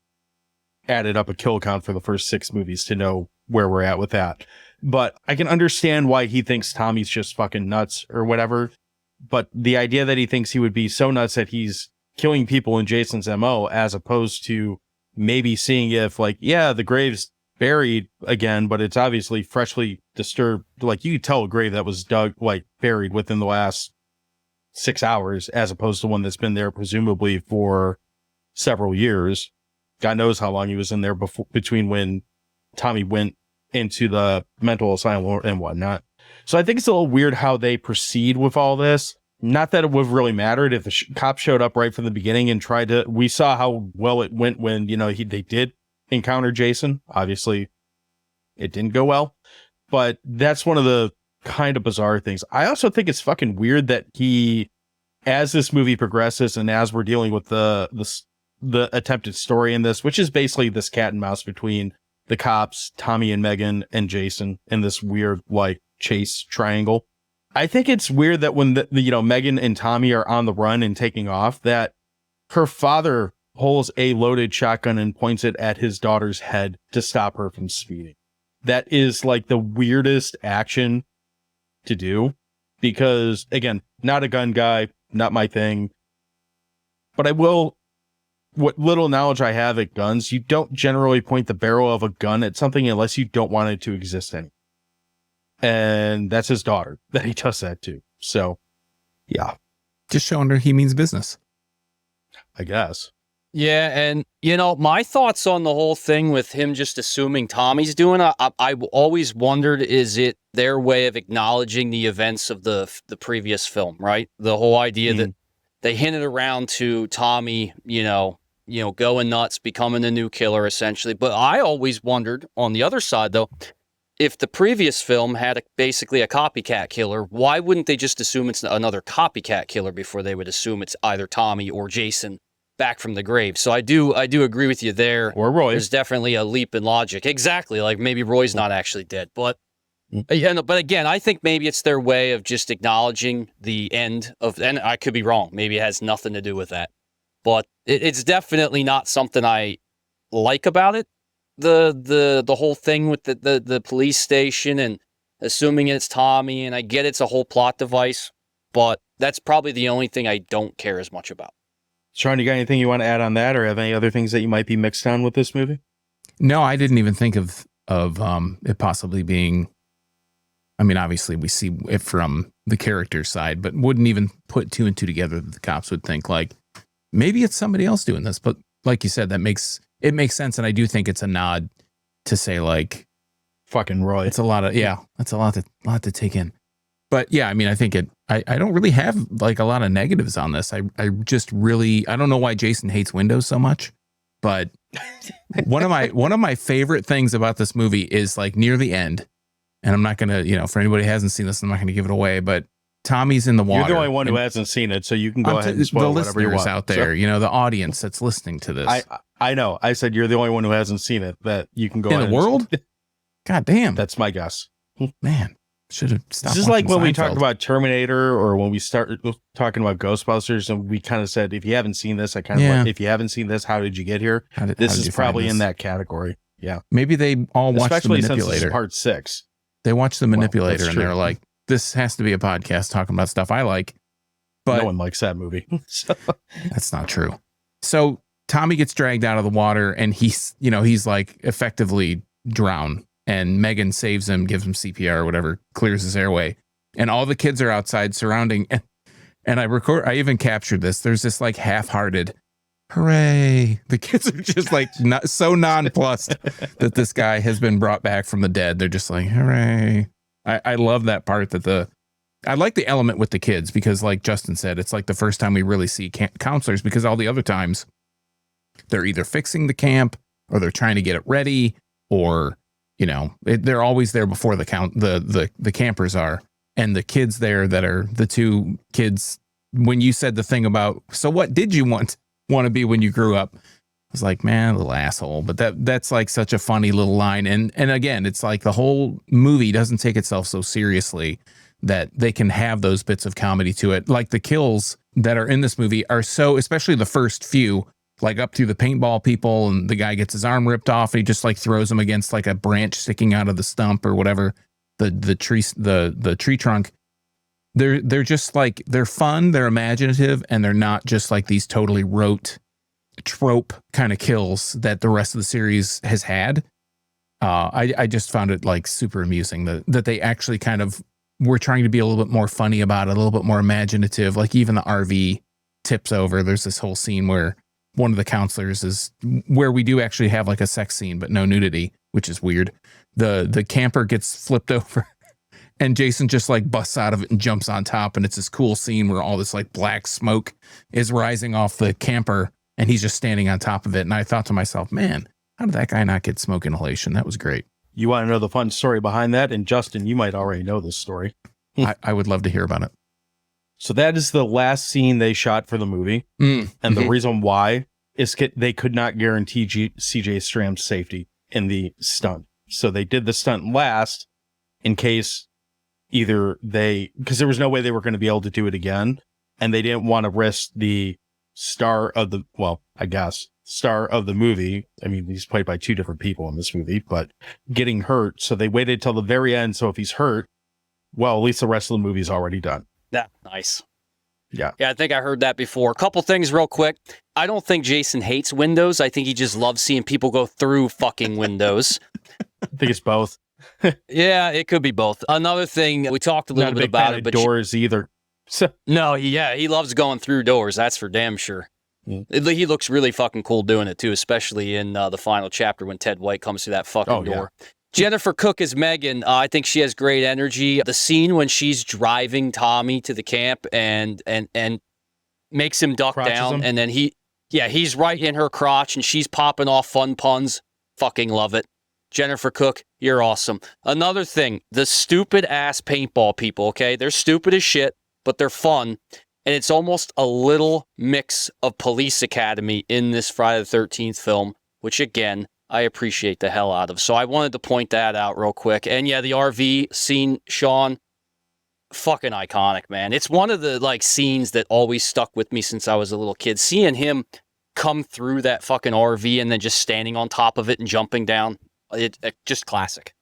added up a kill count for the first 6 movies to know where we're at with that. But I can understand why he thinks Tommy's just fucking nuts or whatever. But the idea that he thinks he would be so nuts that he's killing people in Jason's MO, as opposed to maybe seeing if, like, yeah, the grave's buried again, but it's obviously freshly disturbed. Like, you could tell a grave that was dug, like, buried within the last 6 hours, as opposed to one that's been there presumably for several years. God knows how long he was in there between when Tommy went into the mental asylum and whatnot. So I think it's a little weird how they proceed with all this. Not that it would have really mattered if the cops showed up right from the beginning and tried to. We saw how well it went when, you know, they did encounter Jason. Obviously, it didn't go well, but that's one of the kind of bizarre things. I also think it's fucking weird that as this movie progresses and as we're dealing with the attempted story in this, which is basically this cat and mouse between the cops, Tommy and Megan and Jason, in this weird like chase triangle. I think it's weird that when Megan and Tommy are on the run and taking off, that her father pulls a loaded shotgun and points it at his daughter's head to stop her from speeding. That is like the weirdest action to do because, again, not a gun guy, not my thing. But I will, what little knowledge I have at guns, you don't generally point the barrel of a gun at something unless you don't want it to exist anymore. And that's his daughter that he does that to. So, yeah. Just showing her he means business. I guess. Yeah, and, my thoughts on the whole thing with him just assuming Tommy's doing it, I always wondered, is it their way of acknowledging the events of the previous film, right? The whole idea that they hinted around to Tommy, going nuts, becoming the new killer, essentially. But I always wondered, on the other side, though, if the previous film had basically a copycat killer, why wouldn't they just assume it's another copycat killer before they would assume it's either Tommy or Jason back from the grave? So I do agree with you there. Or Roy. There's definitely a leap in logic. Exactly. Like maybe Roy's not actually dead. But again, I think maybe it's their way of just acknowledging the end of, and I could be wrong. Maybe it has nothing to do with that. But it's definitely not something I like about it. The whole thing with the police station and assuming it's Tommy, and I get it's a whole plot device, but that's probably the only thing I don't care as much about. Sean, you got anything you want to add on that, or have any other things that you might be mixed on with this movie? No, I didn't even think of it possibly being. I mean, obviously we see it from the character side, but wouldn't even put two and two together that the cops would think like maybe it's somebody else doing this. But like you said, it makes sense, and I do think it's a nod to say like, fucking Roy. It's a lot of that's a lot to take in. But yeah, I mean, I think I don't really have like a lot of negatives on this. I just really, I don't know why Jason hates Windows so much, but one of my favorite things about this movie is like near the end, and I'm not going to, for anybody who hasn't seen this, I'm not going to give it away, but Tommy's in the water. You're the only one who hasn't seen it, so you can go ahead and spoil whatever you want. Out there, the audience that's listening to this. I know. I said you're the only one who hasn't seen it, that you can go in ahead the world? God damn. That's my guess. Man. Should have stopped. This is like when Seinfeld. we talked about Terminator, or when we started talking about Ghostbusters, and we kind of said, if you haven't seen this, if you haven't seen this, how did you get here? This is probably in that category. Yeah. Maybe they all watched Especially The Manipulator. Since it's part 6. They watched The Manipulator, and true. they're like, this has to be a podcast talking about stuff I like. But no one likes that movie. That's not true. So Tommy gets dragged out of the water, and he's like effectively drowned. And Megan saves him, gives him CPR or whatever, clears his airway. And all the kids are outside surrounding. And I even captured this. There's this like half-hearted, hooray. The kids are just like so nonplussed that this guy has been brought back from the dead. They're just like, hooray. I love that part I like the element with the kids because like Justin said, it's like the first time we really see counselors, because all the other times they're either fixing the camp or they're trying to get it ready, or they're always there before the campers are, and the kids there that are the two kids. When you said the thing about, so what did you want to be when you grew up? I was like, man, little asshole. But that's like such a funny little line. And again, it's like the whole movie doesn't take itself so seriously that they can have those bits of comedy to it. Like the kills that are in this movie are so, especially the first few, like up through the paintball people, and the guy gets his arm ripped off, and he just like throws him against like a branch sticking out of the stump or whatever, the tree trunk. They're just like, they're fun, they're imaginative, and they're not just like these totally rote trope kind of kills that the rest of the series has had. I just found it like super amusing that they actually kind of were trying to be a little bit more funny about it, a little bit more imaginative. Like even the RV tips over. There's this whole scene where one of the counselors is where we do actually have like a sex scene, but no nudity, which is weird. The camper gets flipped over and Jason just like busts out of it and jumps on top. And it's this cool scene where all this like black smoke is rising off the camper and he's just standing on top of it. And I thought to myself, man, how did that guy not get smoke inhalation? That was great. You want to know the fun story behind that? And Justin, you might already know this story. I would love to hear about it. So that is the last scene they shot for the movie. And the reason why is they could not guarantee CJ Stram's safety in the stunt. So they did the stunt last in case because there was no way they were going to be able to do it again. And they didn't want to risk the star of the, well, I guess, star of the movie. I mean, he's played by two different people in this movie, but getting hurt. So they waited till the very end. So if he's hurt, well, at least the rest of the movie's already done. Yeah, nice. Yeah. Yeah, I think I heard that before. A couple things real quick. I don't think Jason hates windows. I think he just loves seeing people go through fucking windows. I think it's both. Yeah, it could be both. Another thing, we talked a little bit about it, but doors either. So no, yeah, he loves going through doors. That's for damn sure. He looks really fucking cool doing it too, especially in the final chapter when Ted White comes through that fucking door. Yeah. Jennifer Cooke is Megan. I think she has great energy. The scene when she's driving Tommy to the camp and makes him duck down, and then he's right in her crotch and she's popping off fun puns. Fucking love it. Jennifer Cooke, you're awesome. Another thing, the stupid ass paintball people, okay? They're stupid as shit, but they're fun. And it's almost a little mix of Police Academy in this Friday the 13th film, which again, I appreciate the hell out of. So I wanted to point that out real quick. And yeah, the RV scene, Sean, fucking iconic, man. It's one of the like scenes that always stuck with me since I was a little kid. Seeing him come through that fucking RV and then just standing on top of it and jumping down, it just classic.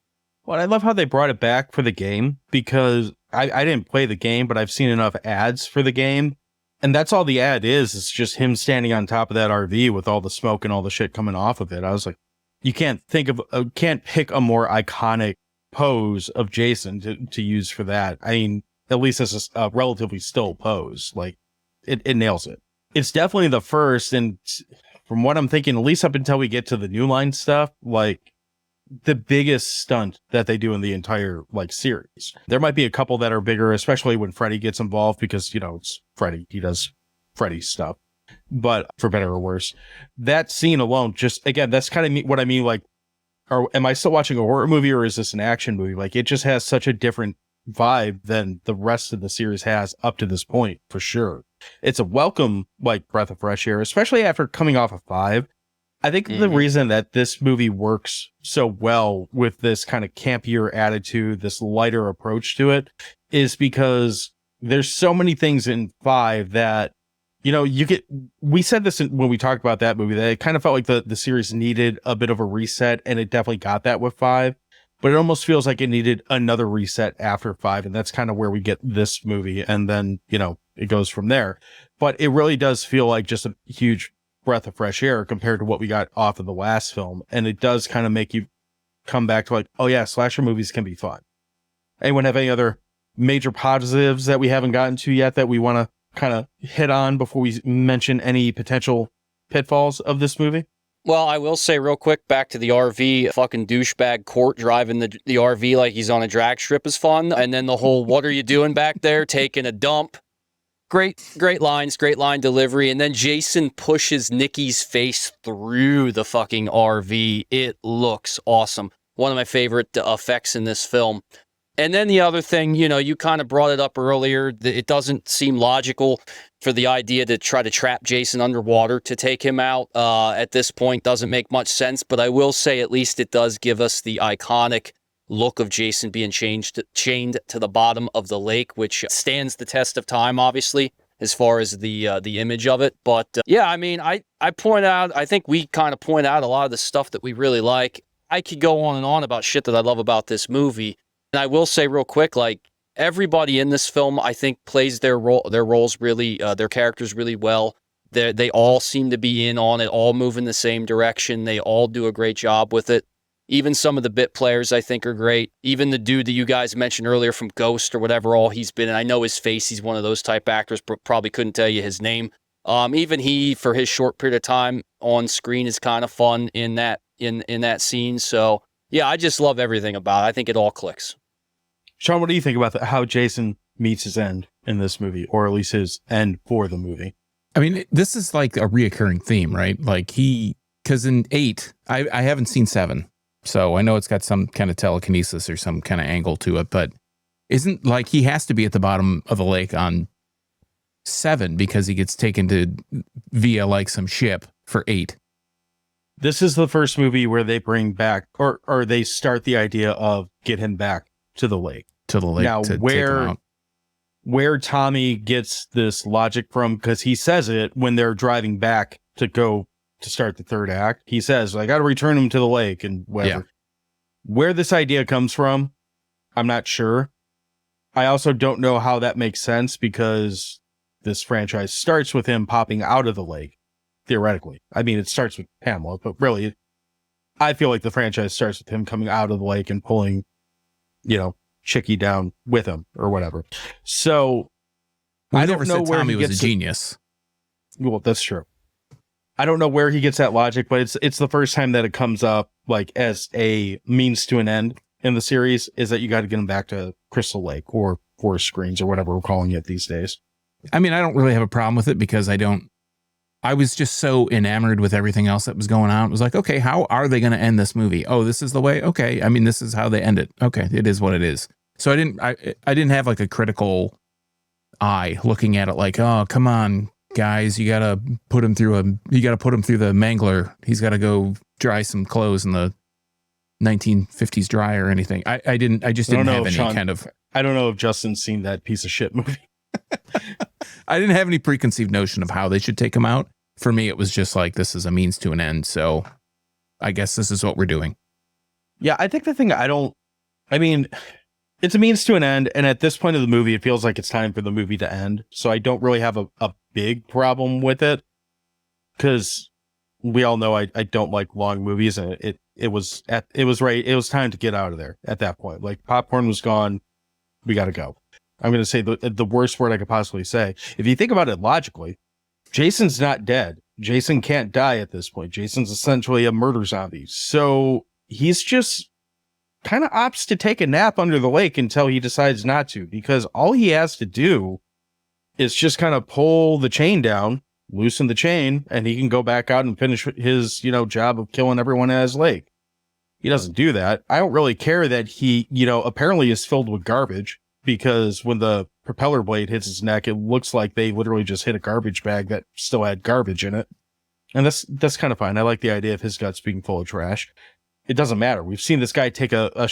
Well, I love how they brought it back for the game because I didn't play the game, but I've seen enough ads for the game. And that's all the ad is. It's just him standing on top of that RV with all the smoke and all the shit coming off of it. I was like, you can't pick a more iconic pose of Jason to use for that. I mean, at least it's a relatively still pose. Like it nails it. It's definitely the first. And from what I'm thinking, at least up until we get to the New Line stuff, like the biggest stunt that they do in the entire like series. There might be a couple that are bigger, especially when Freddy gets involved because, you know, it's Freddy. He does Freddy stuff. But for better or worse, that scene alone, just again, that's kind of what I mean. Like, am I still watching a horror movie or is this an action movie? Like, it just has such a different vibe than the rest of the series has up to this point, for sure. It's a welcome, like, breath of fresh air, especially after coming off of 5. I think the reason that this movie works so well with this kind of campier attitude, this lighter approach to it, is because there's so many things in 5 that, you know, we said this when we talked about that movie, that it kind of felt like the series needed a bit of a reset, and it definitely got that with 5, but it almost feels like it needed another reset after 5. And that's kind of where we get this movie. And then, you know, it goes from there, but it really does feel like just a huge breath of fresh air compared to what we got off of the last film. And it does kind of make you come back to like, oh yeah, slasher movies can be fun. Anyone have any other major positives that we haven't gotten to yet that we want to kind of hit on before we mention any potential pitfalls of this movie? Well, I will say real quick, back to the RV, fucking douchebag Court driving the RV like he's on a drag strip is fun. And then the whole, what are you doing back there? Taking a dump. Great lines, great line delivery. And then Jason pushes Nikki's face through the fucking RV. It looks awesome. One of my favorite effects in this film. And then the other thing, you know, you kind of brought it up earlier. It doesn't seem logical for the idea to try to trap Jason underwater to take him out. At this point, doesn't make much sense. But I will say at least it does give us the iconic look of Jason being chained to the bottom of the lake, which stands the test of time, obviously, as far as the image of it. But yeah, I mean, I think we kind of point out a lot of the stuff that we really like. I could go on and on about shit that I love about this movie. And I will say real quick, like, everybody in this film, I think, plays their roles really, their characters really well. They all seem to be in on it, all move in the same direction. They all do a great job with it. Even some of the bit players, I think, are great. Even the dude that you guys mentioned earlier from Ghost or whatever all he's been in. I know his face. He's one of those type actors, but probably couldn't tell you his name. Even he, for his short period of time on screen, is kind of fun in that scene. So, yeah, I just love everything about it. I think it all clicks. Sean, what do you think about how Jason meets his end in this movie, or at least his end for the movie? I mean, this is like a reoccurring theme, right? Like because in 8, I haven't seen 7, so I know it's got some kind of telekinesis or some kind of angle to it, but isn't like he has to be at the bottom of the lake on 7 because he gets taken to via like some ship for 8. This is the first movie where they bring back or they start the idea of get him back to the lake. Now, to where Tommy gets this logic from, because he says it when they're driving back to go to start the third act. He says, I got to return him to the lake and whatever. Yeah. Where this idea comes from, I'm not sure. I also don't know how that makes sense, because this franchise starts with him popping out of the lake, theoretically. I mean, it starts with Pamela, but really, I feel like the franchise starts with him coming out of the lake and pulling, Chicky down with him or whatever. So I I never don't know said where Tommy he was a gets genius. Well, that's true. I don't know where he gets that logic, but it's the first time that it comes up like as a means to an end in the series, is that you got to get him back to Crystal Lake or Forest Screens or whatever we're calling it these days. I mean, I don't really have a problem with it, because I was just so enamored with everything else that was going on. It was like, okay, how are they going to end this movie? Oh, this is the way. Okay. I mean, this is how they end it. Okay. It is what it is. So I didn't have like a critical eye looking at it like, oh, come on, guys, you got to put him through the mangler. He's got to go dry some clothes in the 1950s dryer or anything. I just didn't have any kind of. I don't know if Justin's seen that piece of shit movie. I didn't have any preconceived notion of how they should take him out. For me, it was just like, this is a means to an end. So I guess this is what we're doing. Yeah, I think it's a means to an end. And at this point of the movie, it feels like it's time for the movie to end. So I don't really have a big problem with it, because we all know I don't like long movies. And it was time to get out of there at that point. Like, popcorn was gone. We got to go. I'm going to say the worst word I could possibly say. If you think about it logically, Jason's not dead. Jason can't die at this point. Jason's essentially a murder zombie. So he's just kind of opts to take a nap under the lake until he decides not to, because all he has to do is just kind of pull the chain down, loosen the chain, and he can go back out and finish his, job of killing everyone at his lake. He doesn't do that. I don't really care that he, apparently is filled with garbage, because when the propeller blade hits his neck, it looks like they literally just hit a garbage bag that still had garbage in it. And that's kind of fine. I like the idea of his guts being full of trash. It doesn't matter. We've seen this guy take a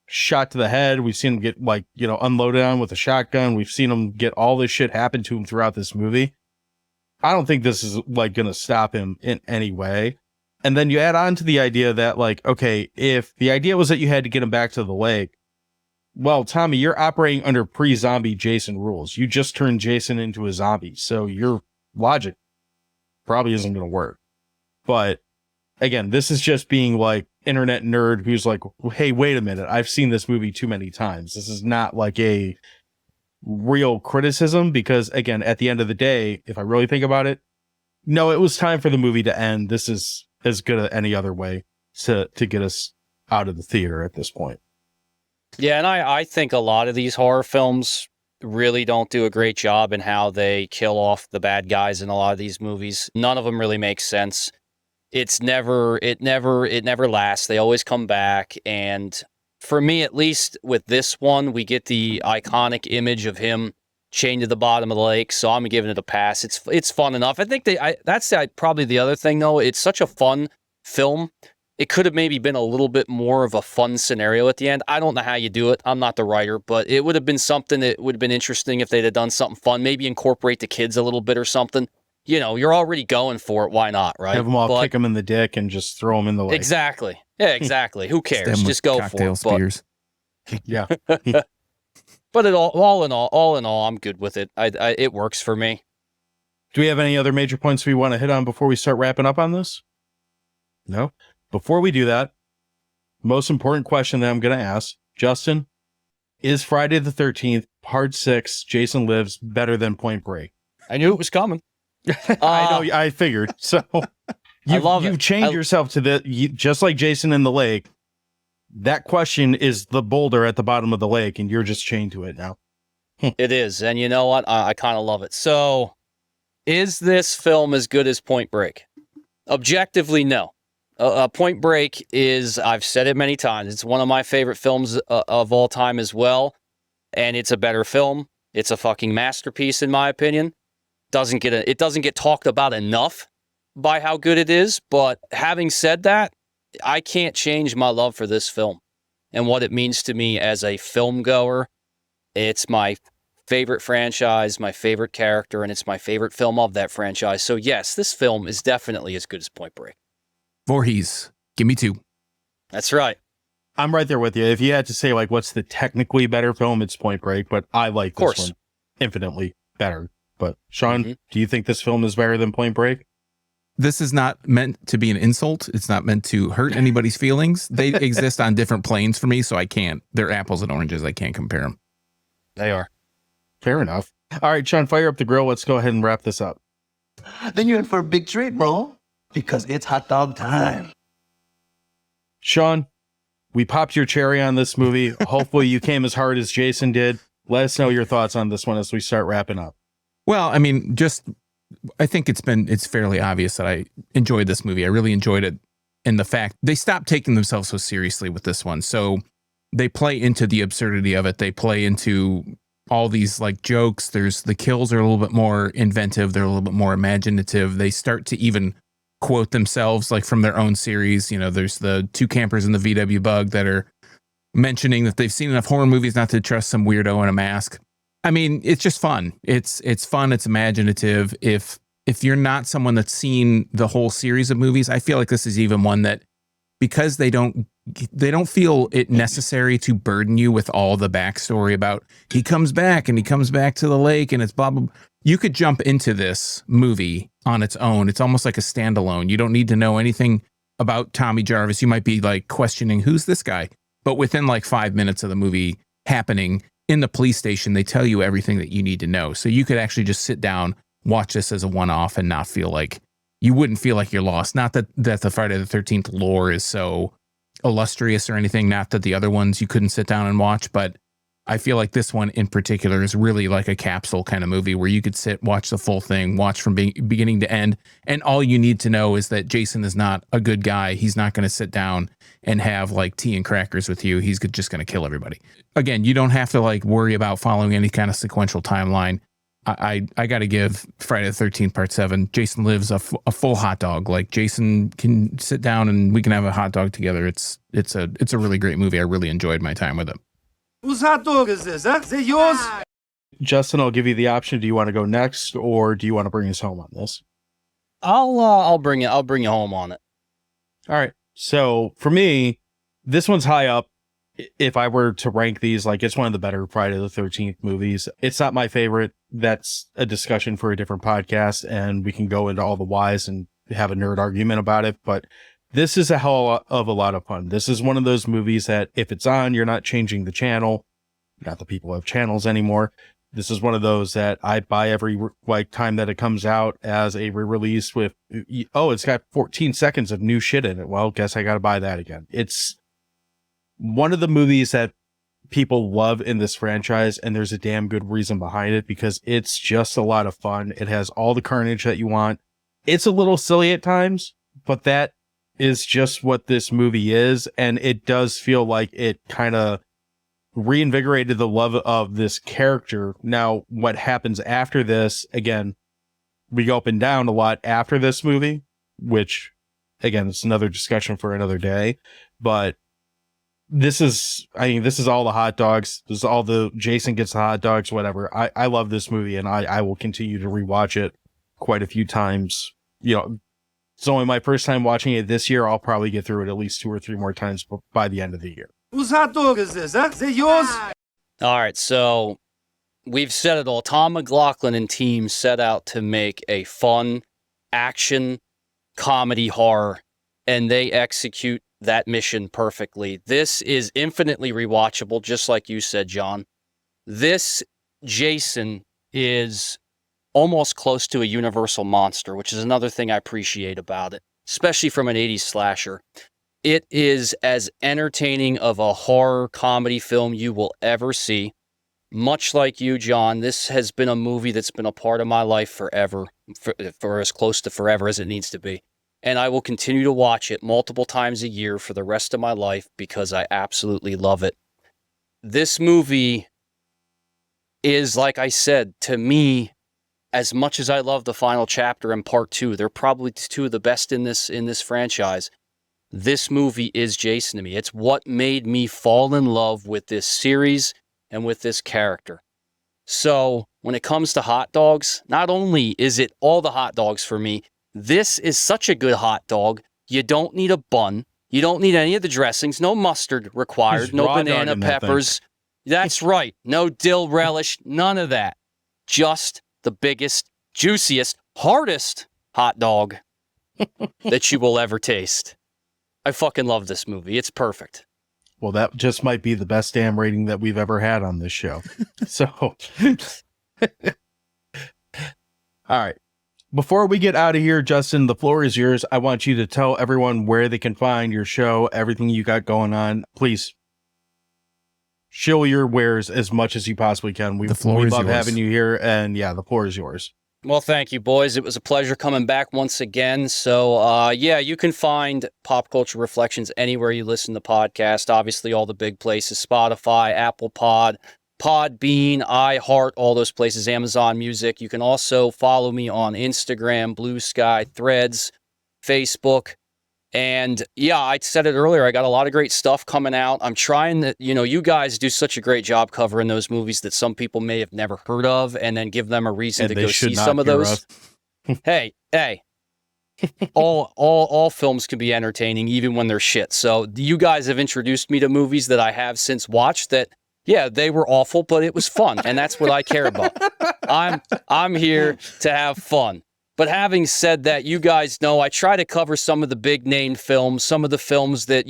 shot to the head. We've seen him get unloaded on with a shotgun. We've seen him get all this shit happen to him throughout this movie. I don't think this is going to stop him in any way. And then you add on to the idea that okay, if the idea was that you had to get him back to the lake, well, Tommy, you're operating under pre-zombie Jason rules. You just turned Jason into a zombie. So your logic probably isn't going to work. But again, this is just being like internet nerd who's like, hey, wait a minute. I've seen this movie too many times. This is not like a real criticism, because again, at the end of the day, if I really think about it, no, it was time for the movie to end. This is as good as any other way to get us out of the theater at this point. Yeah, and I think a lot of these horror films really don't do a great job in how they kill off the bad guys in a lot of these movies. None of them really make sense. It never lasts. They always come back. And for me, at least with this one, we get the iconic image of him chained to the bottom of the lake. So I'm giving it a pass. It's fun enough. I think that's probably the other thing though. It's such a fun film. It could have maybe been a little bit more of a fun scenario at the end. I don't know how you do it. I'm not the writer, but it would have been something that would have been interesting if they'd have done something fun. Maybe incorporate the kids a little bit or something. You're already going for it. Why not, right? Have them all kick them in the dick and just throw them in the lake. Exactly. Yeah, exactly. Who cares? Just go for it. Spears. Yeah. But all in all, I'm good with it. It works for me. Do we have any other major points we want to hit on before we start wrapping up on this? No? Before we do that, most important question that I'm going to ask, Justin, is Friday the 13th, Part 6, Jason Lives better than Point Break? I knew it was coming. I know, I figured. So you've chained yourself to just like Jason in the lake. That question is the boulder at the bottom of the lake, and you're just chained to it now. It is. And you know what? I kind of love it. So, is this film as good as Point Break? Objectively, no. Point Break is, I've said it many times, it's one of my favorite films of all time as well. And it's a better film. It's a fucking masterpiece, in my opinion. It doesn't get talked about enough by how good it is. But having said that, I can't change my love for this film and what it means to me as a film goer. It's my favorite franchise, my favorite character, and it's my favorite film of that franchise. So yes, this film is definitely as good as Point Break. Voorhees, give me 2. That's right. I'm right there with you. If you had to say like what's the technically better film, it's Point Break, but I like this one infinitely better. But Sean, do you think this film is better than Point Break? This is not meant to be an insult. It's not meant to hurt anybody's feelings. They exist on different planes for me, so I can't. They're apples and oranges. I can't compare them. They are. Fair enough. All right, Sean, fire up the grill. Let's go ahead and wrap this up. Then you're in for a big treat, bro, because it's hot dog time. Sean, we popped your cherry on this movie. Hopefully you came as hard as Jason did. Let us know your thoughts on this one as we start wrapping up. Well, I mean, I think it's fairly obvious that I enjoyed this movie. I really enjoyed it. And the fact they stopped taking themselves so seriously with this one. So they play into the absurdity of it. They play into all these like jokes. The kills are a little bit more inventive. They're a little bit more imaginative. They start to even quote themselves like from their own series. You know, there's the 2 campers in the VW Bug that are mentioning that they've seen enough horror movies not to trust some weirdo in a mask. I mean, it's just fun. It's fun. It's imaginative. If you're not someone that's seen the whole series of movies, I feel like this is even one that, because they don't feel it necessary to burden you with all the backstory about he comes back and he comes back to the lake and it's blah, blah, blah. You could jump into this movie on its own. It's almost like a standalone. You don't need to know anything about Tommy Jarvis. You might be like questioning, who's this guy? But within like 5 minutes of the movie happening in the police station, they tell you everything that you need to know. So you could actually just sit down, watch this as a one-off and not feel like, you wouldn't feel like you're lost. Not that the Friday the 13th lore is so illustrious or anything. Not that the other ones you couldn't sit down and watch, but I feel like this one in particular is really like a capsule kind of movie where you could sit, watch the full thing, watch from beginning to end. And all you need to know is that Jason is not a good guy. He's not going to sit down and have like tea and crackers with you. He's just going to kill everybody. Again, you don't have to like worry about following any kind of sequential timeline. I got to give Friday the 13th Part 7. Jason lives a full hot dog. Like Jason can sit down and we can have a hot dog together. It's a really great movie. I really enjoyed my time with it. Whose hot dog is this, huh? Is it yours? Justin, I'll give you the option. Do you want to go next or do you want to bring us home on this? I'll bring you home on it. All right. So for me, this one's high up. If I were to rank these, like it's one of the better Friday the 13th movies. It's not my favorite. That's a discussion for a different podcast and we can go into all the whys and have a nerd argument about it. But this is a hell of a lot of fun. This is one of those movies that if it's on, you're not changing the channel. Not that people have channels anymore. This is one of those that I buy every like time that it comes out as a re-release with, oh, it's got 14 seconds of new shit in it. Well, guess I got to buy that again. It's one of the movies that people love in this franchise, and there's a damn good reason behind it because it's just a lot of fun. It has all the carnage that you want. It's a little silly at times, but that is just what this movie is, and it does feel like it kind of reinvigorated the love of this character. Now, what happens after this, again, we go up and down a lot after this movie, which, again, it's another discussion for another day, but this is all the hot dogs. This is all the Jason gets the hot dogs, whatever. I love this movie and I will continue to rewatch it quite a few times. You know, it's only my first time watching it this year. I'll probably get through it at least 2 or 3 more times by the end of the year. Whose hot dog is this, huh? Is it yours? All right, so we've said it all. Thom, McLoughlin and team set out to make a fun action comedy horror, and they execute that mission perfectly. This is infinitely rewatchable, just like you said, John. This Jason is almost close to a universal monster, which is another thing I appreciate about it, especially from an 80s slasher. It is as entertaining of a horror comedy film you will ever see. Much like you, John, this has been a movie that's been a part of my life forever, for as close to forever as it needs to be. And I will continue to watch it multiple times a year for the rest of my life because I absolutely love it. This movie is, like I said, to me, as much as I love the final chapter and part 2, they're probably 2 of the best in this franchise. This movie is Jason to me. It's what made me fall in love with this series and with this character. So when it comes to hot dogs, not only is it all the hot dogs for me, this is such a good hot dog. You don't need a bun. You don't need any of the dressings. No mustard required. He's No raw banana dogging that thing. peppers. That's right. No dill relish. None of that. Just the biggest, juiciest, hardest hot dog that you will ever taste. I fucking love this movie. It's perfect. Well, that just might be the best damn rating that we've ever had on this show. So, all right. Before we get out of here, Justin, the floor is yours. I want you to tell everyone where they can find your show, everything you got going on. Please show your wares as much as you possibly can. We love having you here, and yeah, the floor is yours. Well, thank you, boys. It was a pleasure coming back once again. So, yeah, you can find Pop Culture Reflections anywhere you listen to podcasts. Obviously, all the big places, Spotify, Apple Pod, Podbean, iHeart, all those places, Amazon Music. You can also follow me on Instagram, Blue Sky, Threads, Facebook. And yeah, I said it earlier, I got a lot of great stuff coming out. I'm trying to, you guys do such a great job covering those movies that some people may have never heard of, and then give them a reason to go see some of those. Hey, all films can be entertaining, even when they're shit. So you guys have introduced me to movies that I have since watched that, yeah, they were awful, but it was fun, and that's what I care about. I'm here to have fun. But having said that, you guys know I try to cover some of the big name films, some of the films that,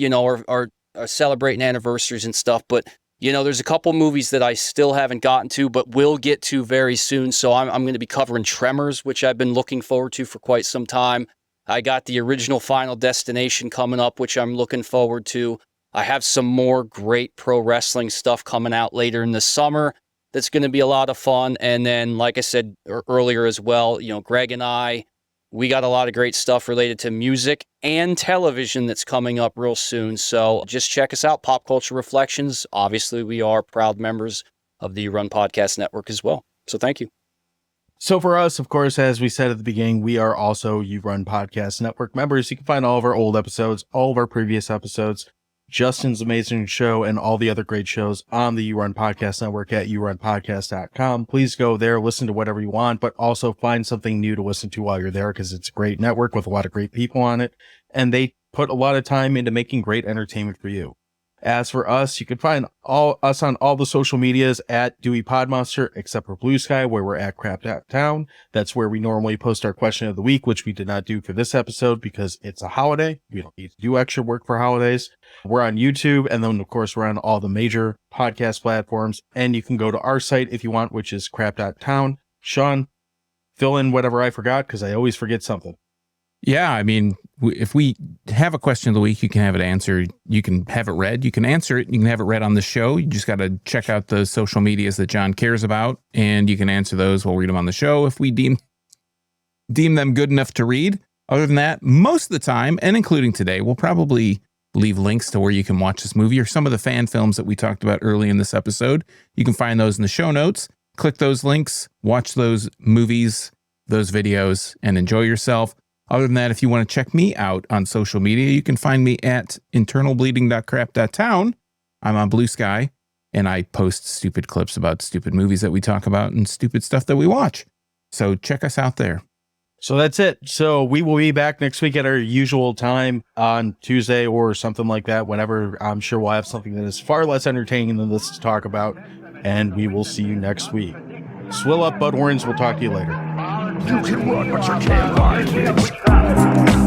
are celebrating anniversaries and stuff. But, there's a couple movies that I still haven't gotten to, but will get to very soon. So I'm going to be covering Tremors, which I've been looking forward to for quite some time. I got the original Final Destination coming up, which I'm looking forward to. I have some more great pro wrestling stuff coming out later in the summer. That's going to be a lot of fun. And then, like I said earlier as well, Greg and I, we got a lot of great stuff related to music and television that's coming up real soon. So just check us out, Pop Culture Reflections. Obviously, we are proud members of the Run Podcast Network as well. So thank you. So for us, of course, as we said at the beginning, we are also You Run Podcast Network members. You can find all of our old episodes, all of our previous episodes, Justin's amazing show, and all the other great shows on the You Run Podcast Network at yourunpodcast.com. Please go there, listen to whatever you want, but also find something new to listen to while you're there, because it's a great network with a lot of great people on it, and they put a lot of time into making great entertainment for you. As for us, you can find us on all the social medias at Dewey Podmonster, except for Blue Sky, where we're at Crap.Town. That's where we normally post our question of the week, which we did not do for this episode because it's a holiday. We don't need to do extra work for holidays. We're on YouTube, and then, of course, we're on all the major podcast platforms. And you can go to our site if you want, which is Crap.Town. Sean, fill in whatever I forgot, because I always forget something. Yeah, I mean, if we have a question of the week, you can have it answered. You can have it read. You can answer it. You can have it read on the show. You just got to check out the social medias that John cares about, and you can answer those. We'll read them on the show if we deem them good enough to read. Other than that, most of the time, and including today, we'll probably leave links to where you can watch this movie or some of the fan films that we talked about early in this episode. You can find those in the show notes. Click those links, watch those movies, those videos, and enjoy yourself. Other than that, if you want to check me out on social media, you can find me at internalbleeding.crap.town. I'm on Blue Sky, and I post stupid clips about stupid movies that we talk about and stupid stuff that we watch. So check us out there. So that's it. So we will be back next week at our usual time on Tuesday or something like that. Whenever, I'm sure we'll have something that is far less entertaining than this to talk about. And we will see you next week. Swill up, Bud Warrens. We'll talk to you later. You can run, but you can't hide.